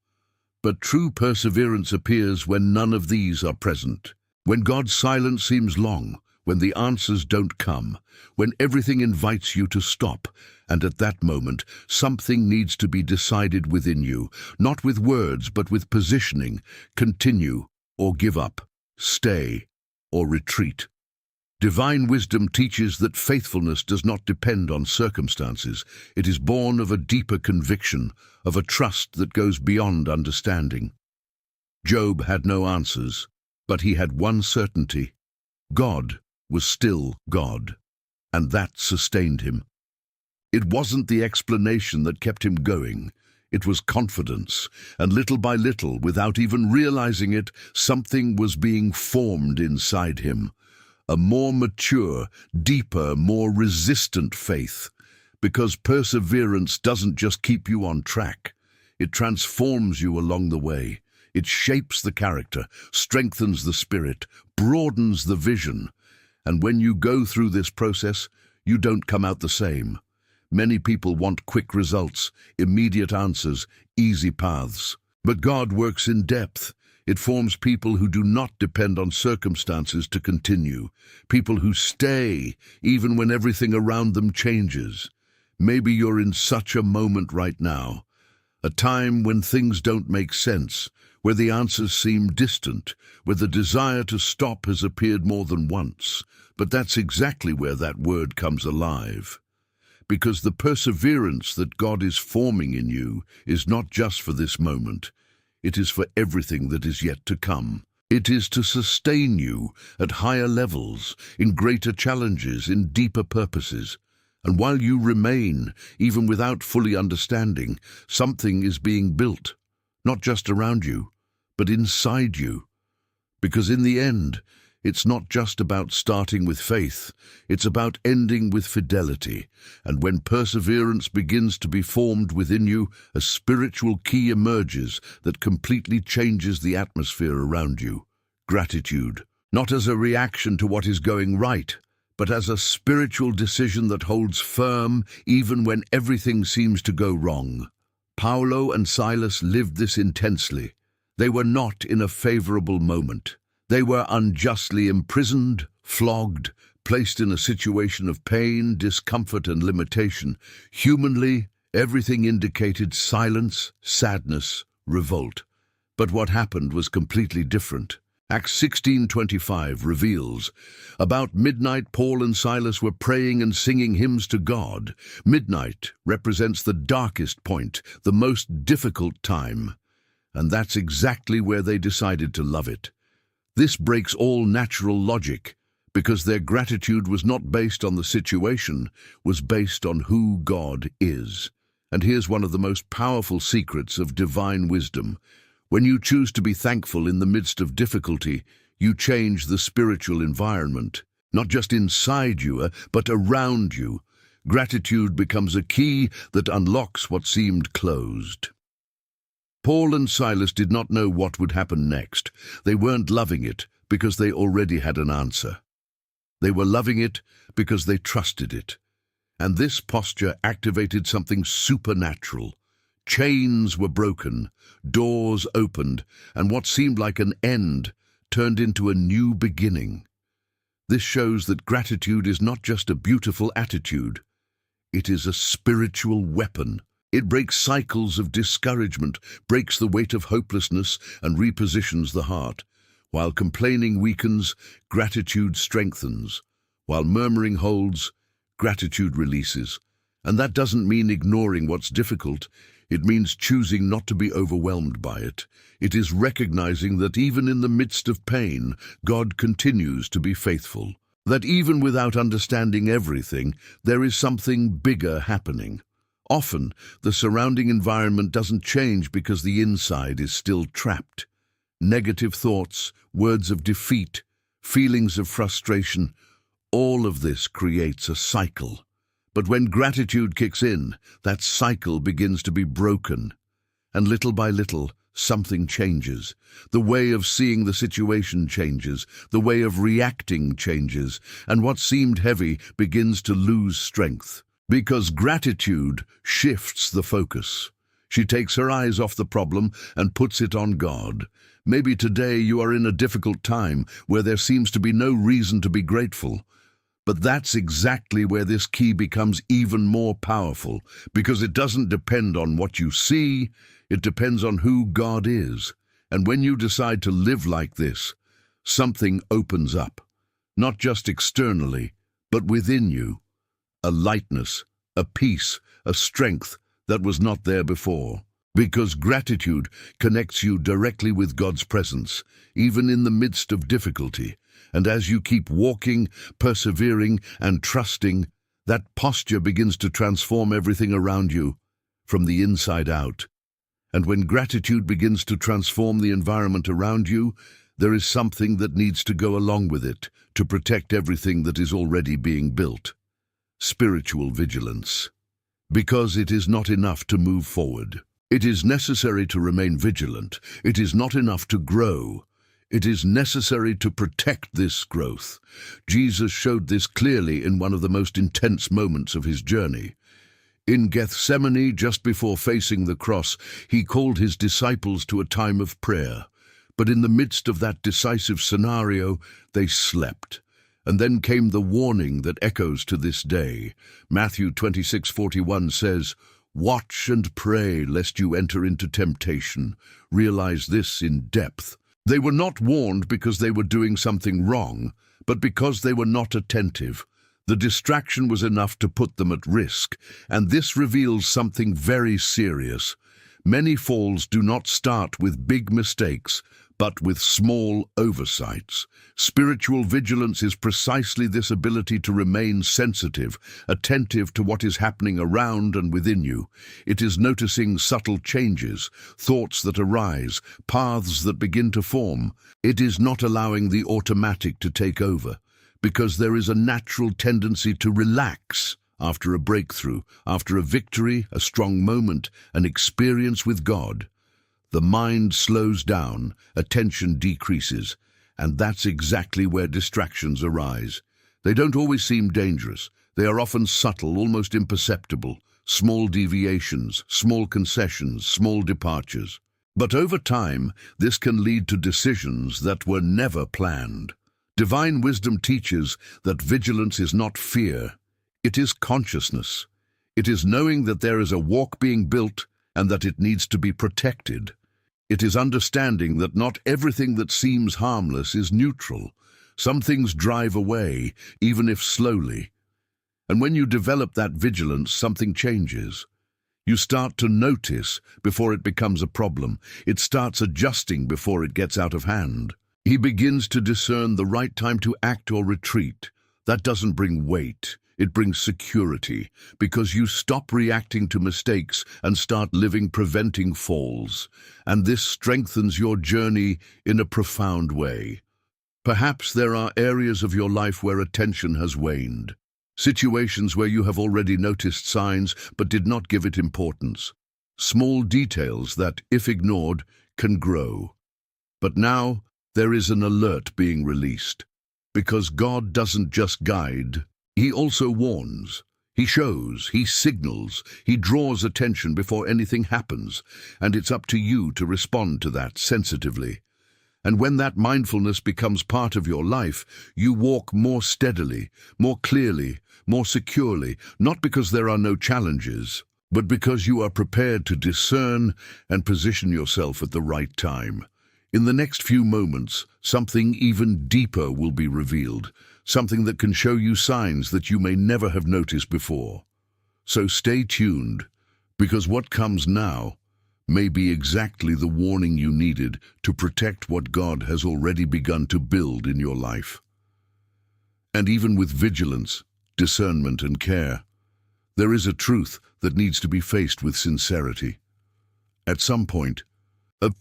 But true perseverance appears when none of these are present. When God's silence seems long, when the answers don't come, when everything invites you to stop, and at that moment, something needs to be decided within you, not with words, but with positioning: continue or give up, stay or retreat. Divine wisdom teaches that faithfulness does not depend on circumstances. It is born of a deeper conviction, of a trust that goes beyond understanding. Job had no answers, but he had one certainty: God was still God, and that sustained him. It wasn't the explanation that kept him going. It was confidence, and little by little, without even realizing it, something was being formed inside him. A more mature, deeper, more resistant faith. Because perseverance doesn't just keep you on track. It transforms you along the way. It shapes the character, strengthens the spirit, broadens the vision. And when you go through this process, you don't come out the same. Many people want quick results, immediate answers, easy paths. But God works in depth. It forms people who do not depend on circumstances to continue, people who stay even when everything around them changes. Maybe you're in such a moment right now, a time when things don't make sense, where the answers seem distant, where the desire to stop has appeared more than once. But that's exactly where that word comes alive. Because the perseverance that God is forming in you is not just for this moment. It is for everything that is yet to come. It is to sustain you at higher levels, in greater challenges, in deeper purposes. And while you remain, even without fully understanding, something is being built, not just around you, but inside you. Because in the end, it's not just about starting with faith, it's about ending with fidelity. And when perseverance begins to be formed within you, a spiritual key emerges that completely changes the atmosphere around you. Gratitude, not as a reaction to what is going right, but as a spiritual decision that holds firm even when everything seems to go wrong. Paulo and Silas lived this intensely. They were not in a favorable moment. They were unjustly imprisoned, flogged, placed in a situation of pain, discomfort, and limitation. Humanly, everything indicated silence, sadness, revolt. But what happened was completely different. Acts 16:25 reveals, about midnight Paul and Silas were praying and singing hymns to God. Midnight represents the darkest point, the most difficult time. And that's exactly where they decided to love it. This breaks all natural logic, because their gratitude was not based on the situation, was based on who God is. And here's one of the most powerful secrets of divine wisdom. When you choose to be thankful in the midst of difficulty, you change the spiritual environment, not just inside you, but around you. Gratitude becomes a key that unlocks what seemed closed. Paul and Silas did not know what would happen next. They weren't loving it because they already had an answer. They were loving it because they trusted it. And this posture activated something supernatural. Chains were broken, doors opened, and what seemed like an end turned into a new beginning. This shows that gratitude is not just a beautiful attitude. It is a spiritual weapon. It breaks cycles of discouragement, breaks the weight of hopelessness, and repositions the heart. While complaining weakens, gratitude strengthens. While murmuring holds, gratitude releases. And that doesn't mean ignoring what's difficult. It means choosing not to be overwhelmed by it. It is recognizing that even in the midst of pain, God continues to be faithful. That even without understanding everything, there is something bigger happening. Often, the surrounding environment doesn't change because the inside is still trapped. Negative thoughts, words of defeat, feelings of frustration, all of this creates a cycle. But when gratitude kicks in, that cycle begins to be broken. And little by little, something changes. The way of seeing the situation changes, the way of reacting changes, and what seemed heavy begins to lose strength. Because gratitude shifts the focus. She takes her eyes off the problem and puts it on God. Maybe today you are in a difficult time where there seems to be no reason to be grateful. But that's exactly where this key becomes even more powerful, because it doesn't depend on what you see, it depends on who God is. And when you decide to live like this, something opens up, not just externally, but within you. A lightness, a peace, a strength that was not there before. Because gratitude connects you directly with God's presence, even in the midst of difficulty. And as you keep walking, persevering, and trusting, that posture begins to transform everything around you, from the inside out. And when gratitude begins to transform the environment around you, there is something that needs to go along with it to protect everything that is already being built. Spiritual vigilance. Because it is not enough to move forward. It is necessary to remain vigilant. It is not enough to grow. It is necessary to protect this growth. Jesus showed this clearly in one of the most intense moments of his journey. In Gethsemane, just before facing the cross, he called his disciples to a time of prayer. But in the midst of that decisive scenario, they slept. And then came the warning that echoes to this day. Matthew 26:41 says, "Watch and pray lest you enter into temptation." Realize this in depth. They were not warned because they were doing something wrong, but because they were not attentive. The distraction was enough to put them at risk, and this reveals something very serious. Many falls do not start with big mistakes, but with small oversights. Spiritual vigilance is precisely this ability to remain sensitive, attentive to what is happening around and within you. It is noticing subtle changes, thoughts that arise, paths that begin to form. It is not allowing the automatic to take over, because there is a natural tendency to relax after a breakthrough, after a victory, a strong moment, an experience with God. The mind slows down, attention decreases, and that's exactly where distractions arise. They don't always seem dangerous. They are often subtle, almost imperceptible, small deviations, small concessions, small departures. But over time, this can lead to decisions that were never planned. Divine wisdom teaches that vigilance is not fear. It is consciousness. It is knowing that there is a walk being built and that it needs to be protected. It is understanding that not everything that seems harmless is neutral. Some things drive away, even if slowly. And when you develop that vigilance, something changes. You start to notice before it becomes a problem. It starts adjusting before it gets out of hand. He begins to discern the right time to act or retreat. That doesn't bring weight. It brings security, because you stop reacting to mistakes and start living preventing falls. And this strengthens your journey in a profound way. Perhaps there are areas of your life where attention has waned. Situations where you have already noticed signs but did not give it importance. Small details that, if ignored, can grow. But now there is an alert being released. Because God doesn't just guide, He also warns. He shows, He signals, He draws attention before anything happens, and it's up to you to respond to that sensitively. And when that mindfulness becomes part of your life, you walk more steadily, more clearly, more securely, not because there are no challenges, but because you are prepared to discern and position yourself at the right time. In the next few moments, something even deeper will be revealed, something that can show you signs that you may never have noticed before. So stay tuned, because what comes now may be exactly the warning you needed to protect what God has already begun to build in your life. And even with vigilance, discernment, and care, there is a truth that needs to be faced with sincerity. At some point,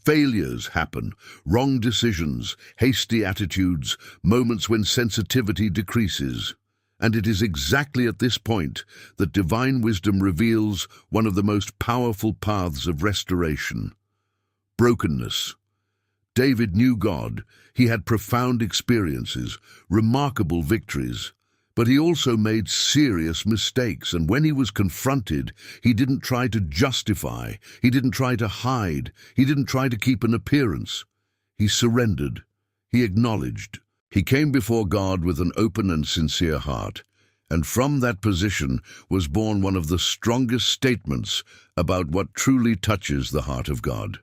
failures happen, wrong decisions, hasty attitudes, moments when sensitivity decreases. And it is exactly at this point that divine wisdom reveals one of the most powerful paths of restoration: brokenness. David knew God. He had profound experiences, remarkable victories. But he also made serious mistakes, and when he was confronted, he didn't try to justify, he didn't try to hide, he didn't try to keep an appearance. He surrendered, he acknowledged. He came before God with an open and sincere heart, and from that position was born one of the strongest statements about what truly touches the heart of God.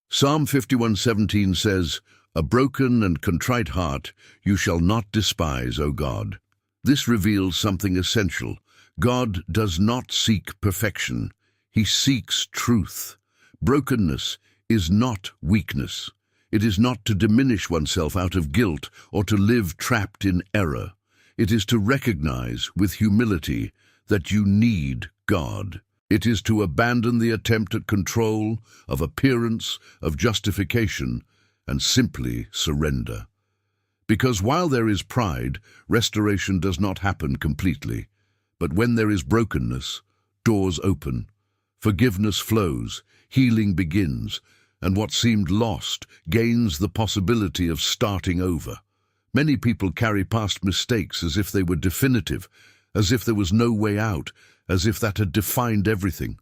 Psalm 51:17 says, "A broken and contrite heart you shall not despise, O God." This reveals something essential. God does not seek perfection. He seeks truth. Brokenness is not weakness. It is not to diminish oneself out of guilt or to live trapped in error. It is to recognize with humility that you need God. It is to abandon the attempt at control, of appearance, of justification, and simply surrender. Because while there is pride, restoration does not happen completely. But when there is brokenness, doors open, forgiveness flows, healing begins, and what seemed lost gains the possibility of starting over. Many people carry past mistakes as if they were definitive, as if there was no way out, as if that had defined everything.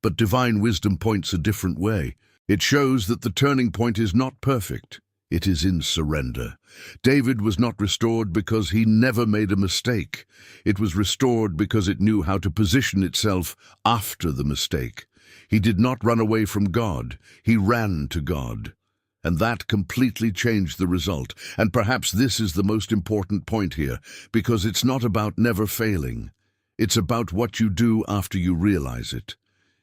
But divine wisdom points a different way. It shows that the turning point is not perfect. It is in surrender. David was not restored because he never made a mistake. It was restored because it knew how to position itself after the mistake. He did not run away from God. He ran to God. And that completely changed the result. And perhaps this is the most important point here, because it's not about never failing. It's about what you do after you realize it.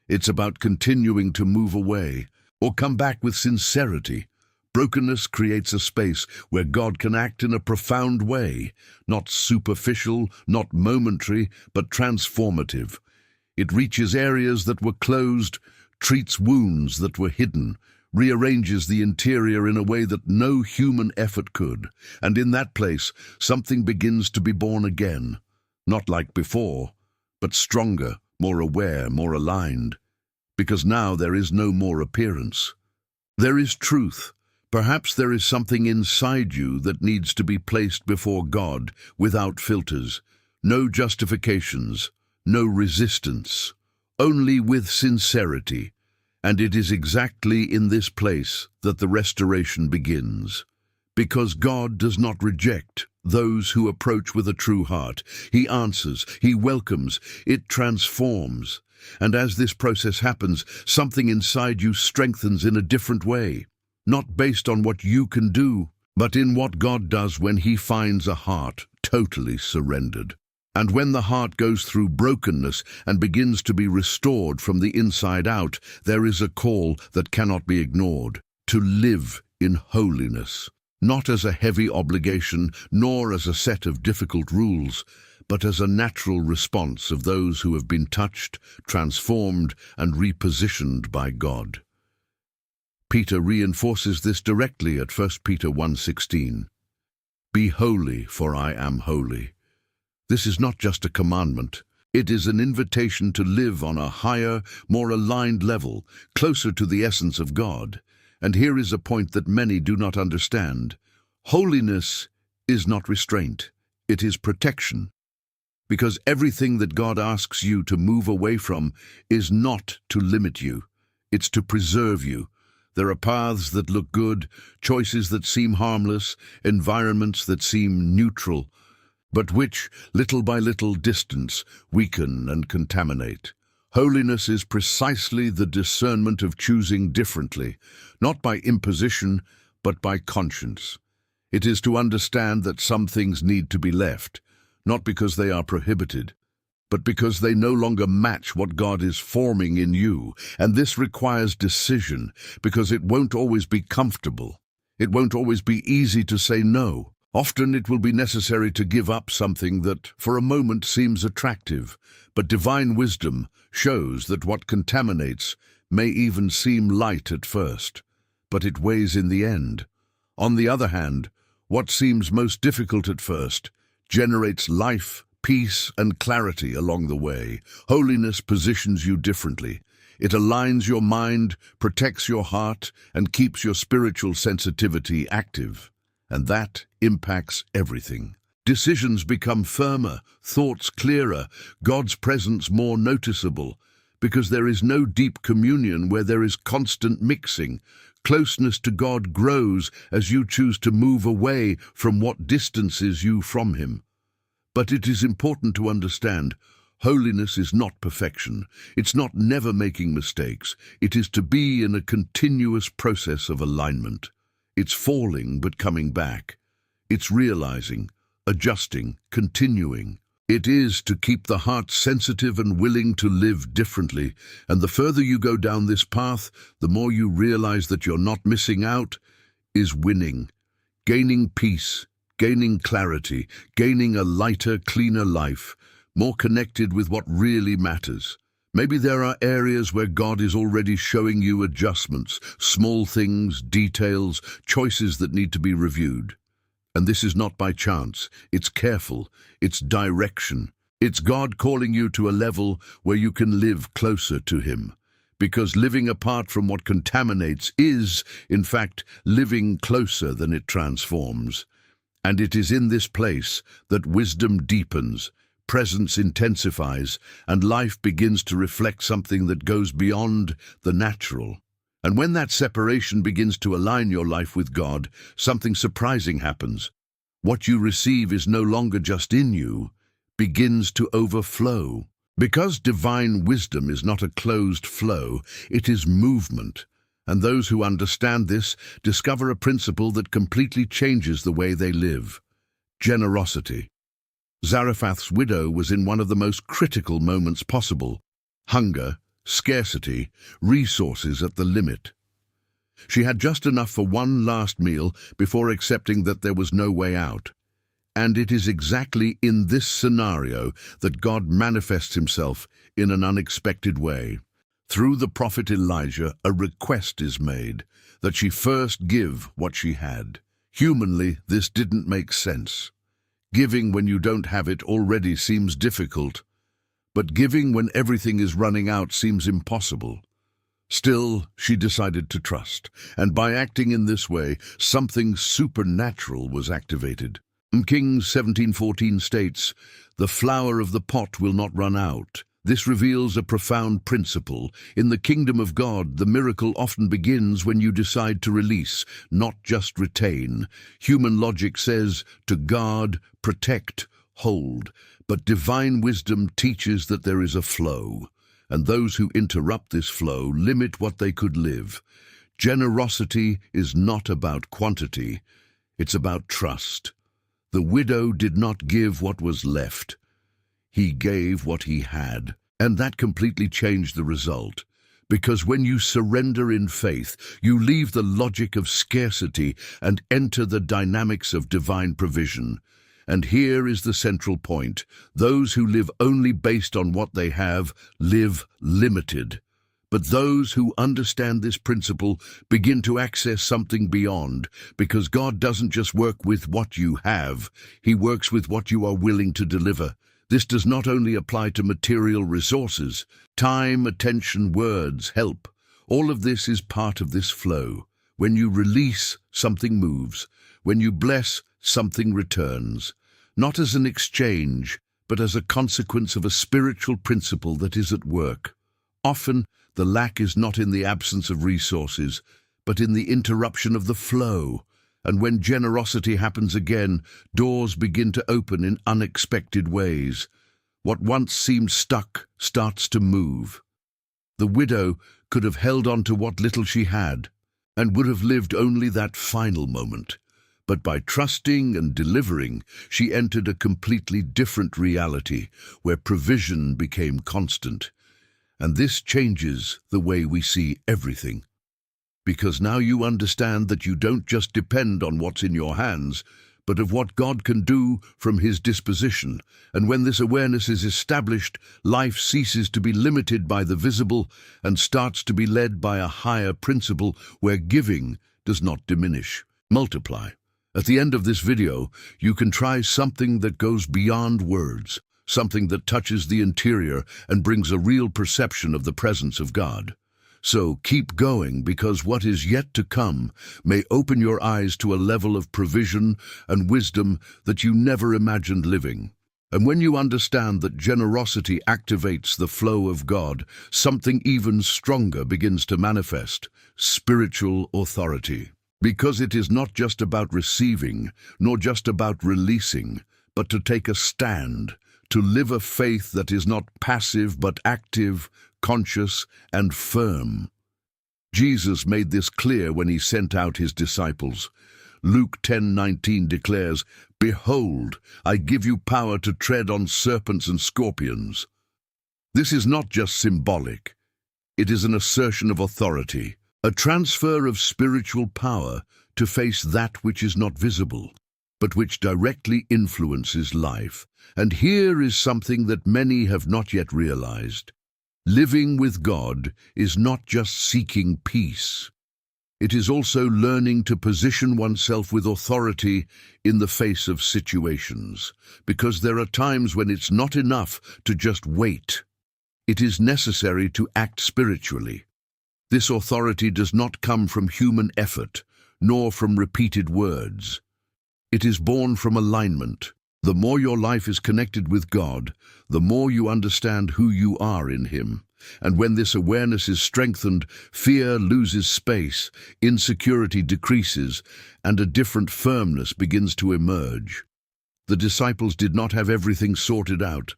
It's about continuing to move away or come back with sincerity. Brokenness creates a space where God can act in a profound way, not superficial, not momentary, but transformative. It reaches areas that were closed, treats wounds that were hidden, rearranges the interior in a way that no human effort could. And in that place, something begins to be born again. Not like before, but stronger, more aware, more aligned. Because now there is no more appearance. There is truth. Perhaps there is something inside you that needs to be placed before God without filters. No justifications, no resistance, only with sincerity. And it is exactly in this place that the restoration begins. Because God does not reject those who approach with a true heart. He answers, He welcomes, it transforms. And as this process happens, something inside you strengthens in a different way. Not based on what you can do, but in what God does when He finds a heart totally surrendered. And when the heart goes through brokenness and begins to be restored from the inside out, there is a call that cannot be ignored, to live in holiness. Not as a heavy obligation, nor as a set of difficult rules, but as a natural response of those who have been touched, transformed, and repositioned by God. Peter reinforces this directly at 1 Peter 1:16. Be holy, for I am holy. This is not just a commandment. It is an invitation to live on a higher, more aligned level, closer to the essence of God. And here is a point that many do not understand. Holiness is not restraint. It is protection. Because everything that God asks you to move away from is not to limit you. It's to preserve you. There are paths that look good, choices that seem harmless, environments that seem neutral, but which, little by little distance, weaken and contaminate. Holiness is precisely the discernment of choosing differently, not by imposition, but by conscience. It is to understand that some things need to be left, not because they are prohibited, but because they no longer match what God is forming in you. And this requires decision, because it won't always be comfortable. It won't always be easy to say no. Often it will be necessary to give up something that for a moment seems attractive, but divine wisdom shows that what contaminates may even seem light at first, but it weighs in the end. On the other hand, what seems most difficult at first generates life, peace, and clarity along the way. Holiness positions you differently. It aligns your mind, protects your heart, and keeps your spiritual sensitivity active. And that impacts everything. Decisions become firmer, thoughts clearer, God's presence more noticeable, because there is no deep communion where there is constant mixing. Closeness to God grows as you choose to move away from what distances you from Him. But it is important to understand, holiness is not perfection. It's not never making mistakes. It is to be in a continuous process of alignment. It's falling but coming back. It's realizing, adjusting, continuing. It is to keep the heart sensitive and willing to live differently. And the further you go down this path, the more you realize that you're not missing out, is winning. Gaining peace, gaining clarity, gaining a lighter, cleaner life, more connected with what really matters. Maybe there are areas where God is already showing you adjustments, small things, details, choices that need to be reviewed. And this is not by chance. It's careful. It's direction. It's God calling you to a level where you can live closer to Him. Because living apart from what contaminates is, in fact, living closer than it transforms. And it is in this place that wisdom deepens, presence intensifies, and life begins to reflect something that goes beyond the natural. And when that separation begins to align your life with God, something surprising happens. What you receive is no longer just in you, begins to overflow. Because divine wisdom is not a closed flow, it is movement. And those who understand this discover a principle that completely changes the way they live: generosity. Zarephath's widow was in one of the most critical moments possible: hunger, scarcity, resources at the limit. She had just enough for one last meal before accepting that there was no way out. And it is exactly in this scenario that God manifests himself in an unexpected way. Through the prophet Elijah, a request is made that she first give what she had. Humanly, this didn't make sense. Giving when you don't have it already seems difficult, but giving when everything is running out seems impossible. Still, she decided to trust, and by acting in this way, something supernatural was activated. Kings 17:14 states, "The flour of the pot will not run out." This reveals a profound principle. In the kingdom of God, the miracle often begins when you decide to release, not just retain. Human logic says to guard, protect, hold, but divine wisdom teaches that there is a flow, and those who interrupt this flow limit what they could live. Generosity is not about quantity, it's about trust. The widow did not give what was left. He gave what he had, and that completely changed the result. Because when you surrender in faith, you leave the logic of scarcity and enter the dynamics of divine provision. And here is the central point. Those who live only based on what they have live limited. But those who understand this principle begin to access something beyond, because God doesn't just work with what you have, He works with what you are willing to deliver. This does not only apply to material resources, time, attention, words, help. All of this is part of this flow. When you release, something moves. When you bless, something returns. Not as an exchange, but as a consequence of a spiritual principle that is at work. Often, the lack is not in the absence of resources, but in the interruption of the flow. And when generosity happens again, doors begin to open in unexpected ways. What once seemed stuck starts to move. The widow could have held on to what little she had, and would have lived only that final moment. But by trusting and delivering, she entered a completely different reality, where provision became constant. And this changes the way we see everything. Because now you understand that you don't just depend on what's in your hands, but of what God can do from His disposition. And when this awareness is established, life ceases to be limited by the visible and starts to be led by a higher principle where giving does not diminish, multiply. At the end of this video, you can try something that goes beyond words, something that touches the interior and brings a real perception of the presence of God. So keep going, because what is yet to come may open your eyes to a level of provision and wisdom that you never imagined living. And when you understand that generosity activates the flow of God, something even stronger begins to manifest: spiritual authority. Because it is not just about receiving, nor just about releasing, but to take a stand, to live a faith that is not passive but active, conscious, and firm. Jesus made this clear when He sent out His disciples. Luke 10:19 declares, "Behold, I give you power to tread on serpents and scorpions." This is not just symbolic. It is an assertion of authority, a transfer of spiritual power to face that which is not visible, but which directly influences life. And here is something that many have not yet realized. Living with God is not just seeking peace. It is also learning to position oneself with authority in the face of situations, because there are times when it's not enough to just wait. It is necessary to act spiritually. This authority does not come from human effort, nor from repeated words. It is born from alignment. The more your life is connected with God, the more you understand who you are in Him. And when this awareness is strengthened, fear loses space, insecurity decreases, and a different firmness begins to emerge. The disciples did not have everything sorted out.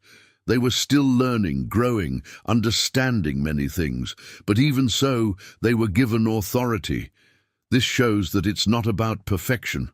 They were still learning, growing, understanding many things, but even so, they were given authority. This shows that it's not about perfection.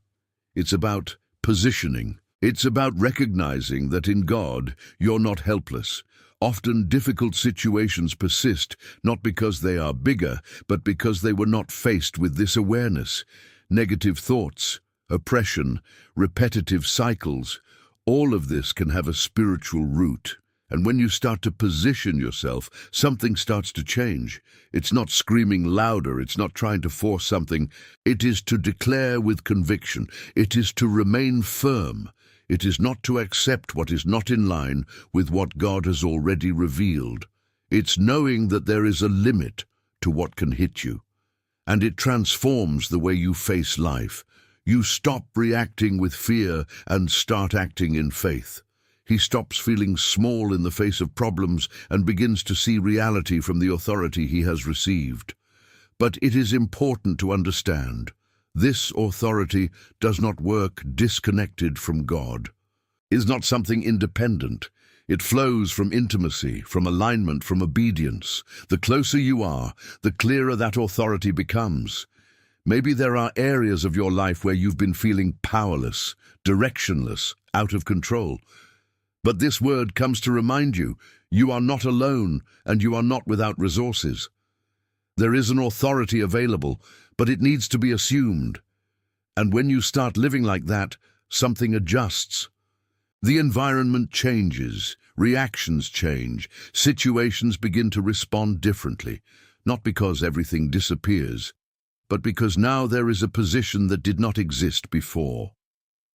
It's about positioning. It's about recognizing that in God, you're not helpless. Often difficult situations persist, not because they are bigger, but because they were not faced with this awareness. Negative thoughts, oppression, repetitive cycles, all of this can have a spiritual root. And when you start to position yourself, something starts to change. It's not screaming louder, it's not trying to force something. It is to declare with conviction. It is to remain firm. It is not to accept what is not in line with what God has already revealed. It's knowing that there is a limit to what can hit you. And it transforms the way you face life. You stop reacting with fear and start acting in faith. He stops feeling small in the face of problems and begins to see reality from the authority he has received. But it is important to understand, this authority does not work disconnected from God. It is not something independent. It flows from intimacy, from alignment, from obedience. The closer you are, the clearer that authority becomes. Maybe there are areas of your life where you've been feeling powerless, directionless, out of control. But this word comes to remind you, you are not alone and you are not without resources. There is an authority available, but it needs to be assumed. And when you start living like that, something adjusts. The environment changes, reactions change, situations begin to respond differently, not because everything disappears, but because now there is a position that did not exist before.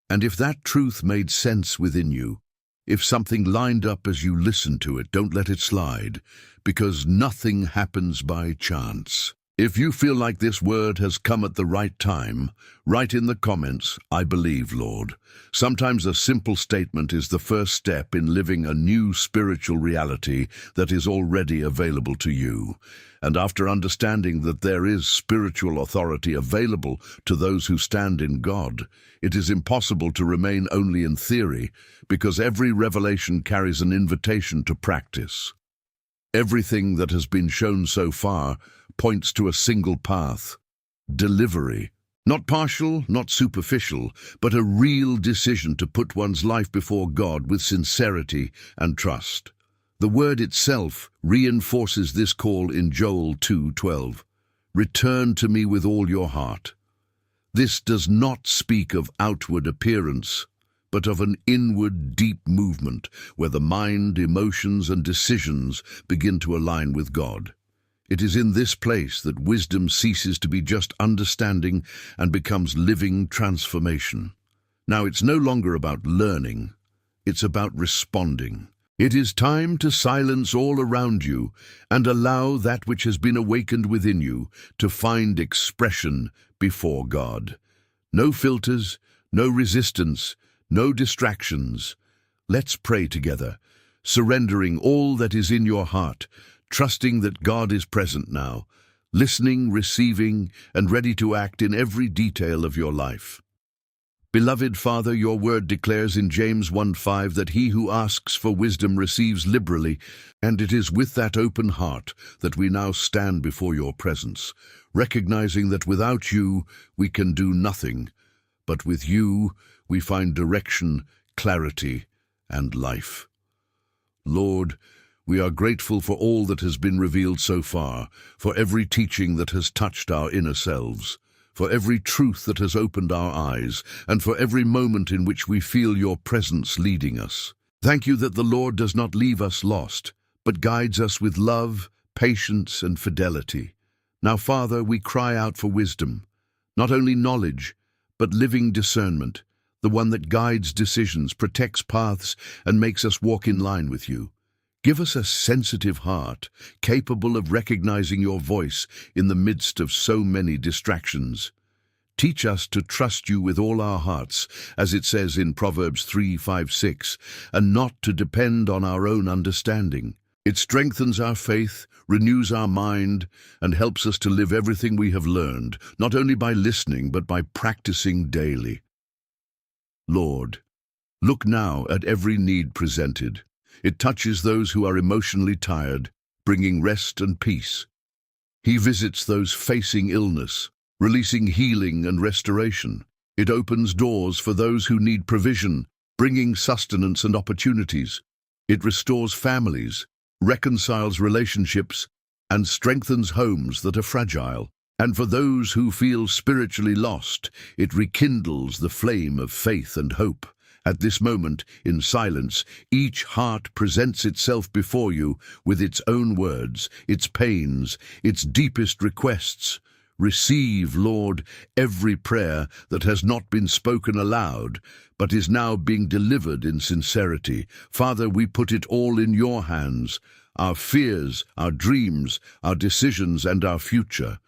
And if that truth made sense within you, if something lined up as you listen to it, don't let it slide, because nothing happens by chance. If you feel like this word has come at the right time, write in the comments, "I believe, Lord." Sometimes a simple statement is the first step in living a new spiritual reality that is already available to you. And after understanding that there is spiritual authority available to those who stand in God, it is impossible to remain only in theory, because every revelation carries an invitation to practice. Everything that has been shown so far points to a single path: delivery. Not partial, not superficial, but a real decision to put one's life before God with sincerity and trust. The word itself reinforces this call in Joel 2:12. Return to me with all your heart. This does not speak of outward appearance, but of an inward deep movement where the mind, emotions, and decisions begin to align with God. It is in this place that wisdom ceases to be just understanding and becomes living transformation. Now, it's no longer about learning, it's about responding. It is time to silence all around you and allow that which has been awakened within you to find expression before God. No filters, no resistance, no distractions. Let's pray together, surrendering all that is in your heart, trusting that God is present now, listening, receiving, and ready to act in every detail of your life. Beloved Father, your word declares in James 1:5 that he who asks for wisdom receives liberally, and it is with that open heart that we now stand before your presence, recognizing that without you we can do nothing, but with you we find direction, clarity, and life. Lord, we are grateful for all that has been revealed so far, for every teaching that has touched our inner selves, for every truth that has opened our eyes, and for every moment in which we feel your presence leading us. Thank you that the Lord does not leave us lost, but guides us with love, patience, and fidelity. Now, Father, we cry out for wisdom, not only knowledge, but living discernment, the one that guides decisions, protects paths, and makes us walk in line with you. Give us a sensitive heart, capable of recognizing your voice in the midst of so many distractions. Teach us to trust you with all our hearts, as it says in Proverbs 3:5-6, and not to depend on our own understanding. It strengthens our faith, renews our mind, and helps us to live everything we have learned, not only by listening, but by practicing daily. Lord, look now at every need presented. It touches those who are emotionally tired, bringing rest and peace. He visits those facing illness, releasing healing and restoration. It opens doors for those who need provision, bringing sustenance and opportunities. It restores families, reconciles relationships, and strengthens homes that are fragile. And for those who feel spiritually lost, it rekindles the flame of faith and hope. At this moment, in silence, each heart presents itself before you with its own words, its pains, its deepest requests. Receive, Lord, every prayer that has not been spoken aloud, but is now being delivered in sincerity. Father, we put it all in your hands, our fears, our dreams, our decisions, and our future.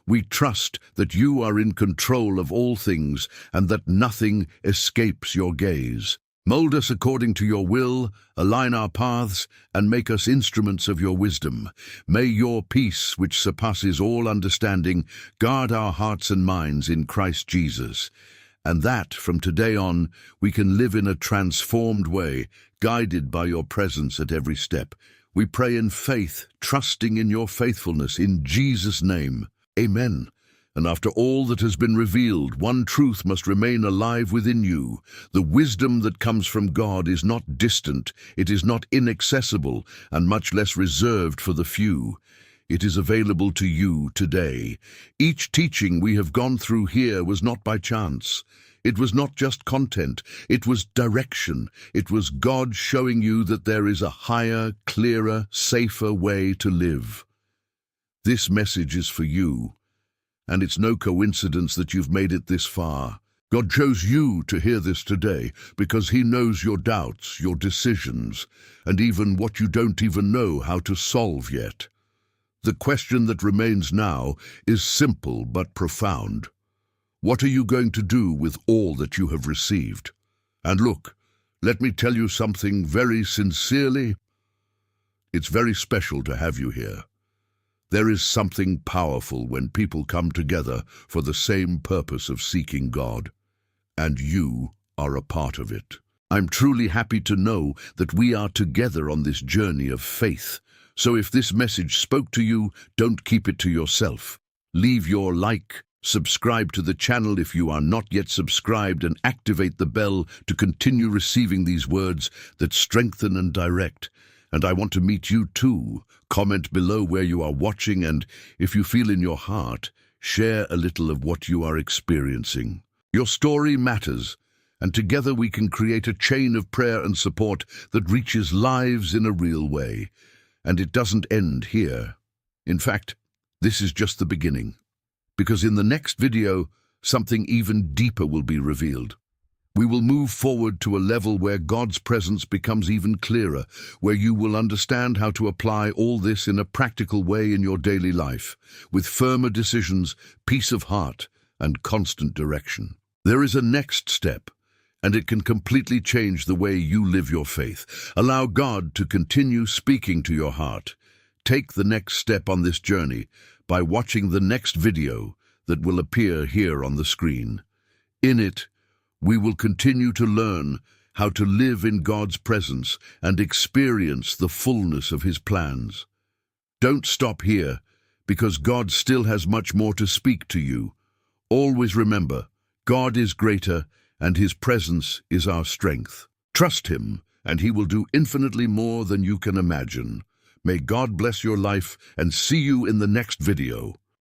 We trust that you are in control of all things and that nothing escapes your gaze. Mold us according to your will, align our paths, and make us instruments of your wisdom. May your peace, which surpasses all understanding, guard our hearts and minds in Christ Jesus. And that, from today on, we can live in a transformed way, guided by your presence at every step. We pray in faith, trusting in your faithfulness, in Jesus' name. Amen. And after all that has been revealed, one truth must remain alive within you. The wisdom that comes from God is not distant, it is not inaccessible, and much less reserved for the few. It is available to you today. Each teaching we have gone through here was not by chance. It was not just content, it was direction. It was God showing you that there is a higher, clearer, safer way to live. This message is for you, and it's no coincidence that you've made it this far. God chose you to hear this today because He knows your doubts, your decisions, and even what you don't even know how to solve yet. The question that remains now is simple but profound. What are you going to do with all that you have received? And look, let me tell you something very sincerely. It's very special to have you here. There is something powerful when people come together for the same purpose of seeking God, and you are a part of it. I'm truly happy to know that we are together on this journey of faith. So if this message spoke to you, don't keep it to yourself. Leave your like, subscribe to the channel if you are not yet subscribed, and activate the bell to continue receiving these words that strengthen and direct. And I want to meet you too. Comment below where you are watching, and if you feel in your heart, share a little of what you are experiencing. Your story matters, and together we can create a chain of prayer and support that reaches lives in a real way. And it doesn't end here. In fact, this is just the beginning. Because in the next video, something even deeper will be revealed. We will move forward to a level where God's presence becomes even clearer, where you will understand how to apply all this in a practical way in your daily life, with firmer decisions, peace of heart, and constant direction. There is a next step, and it can completely change the way you live your faith. Allow God to continue speaking to your heart. Take the next step on this journey by watching the next video that will appear here on the screen. In it, we will continue to learn how to live in God's presence and experience the fullness of His plans. Don't stop here, because God still has much more to speak to you. Always remember, God is greater, and His presence is our strength. Trust Him, and He will do infinitely more than you can imagine. May God bless your life, and see you in the next video.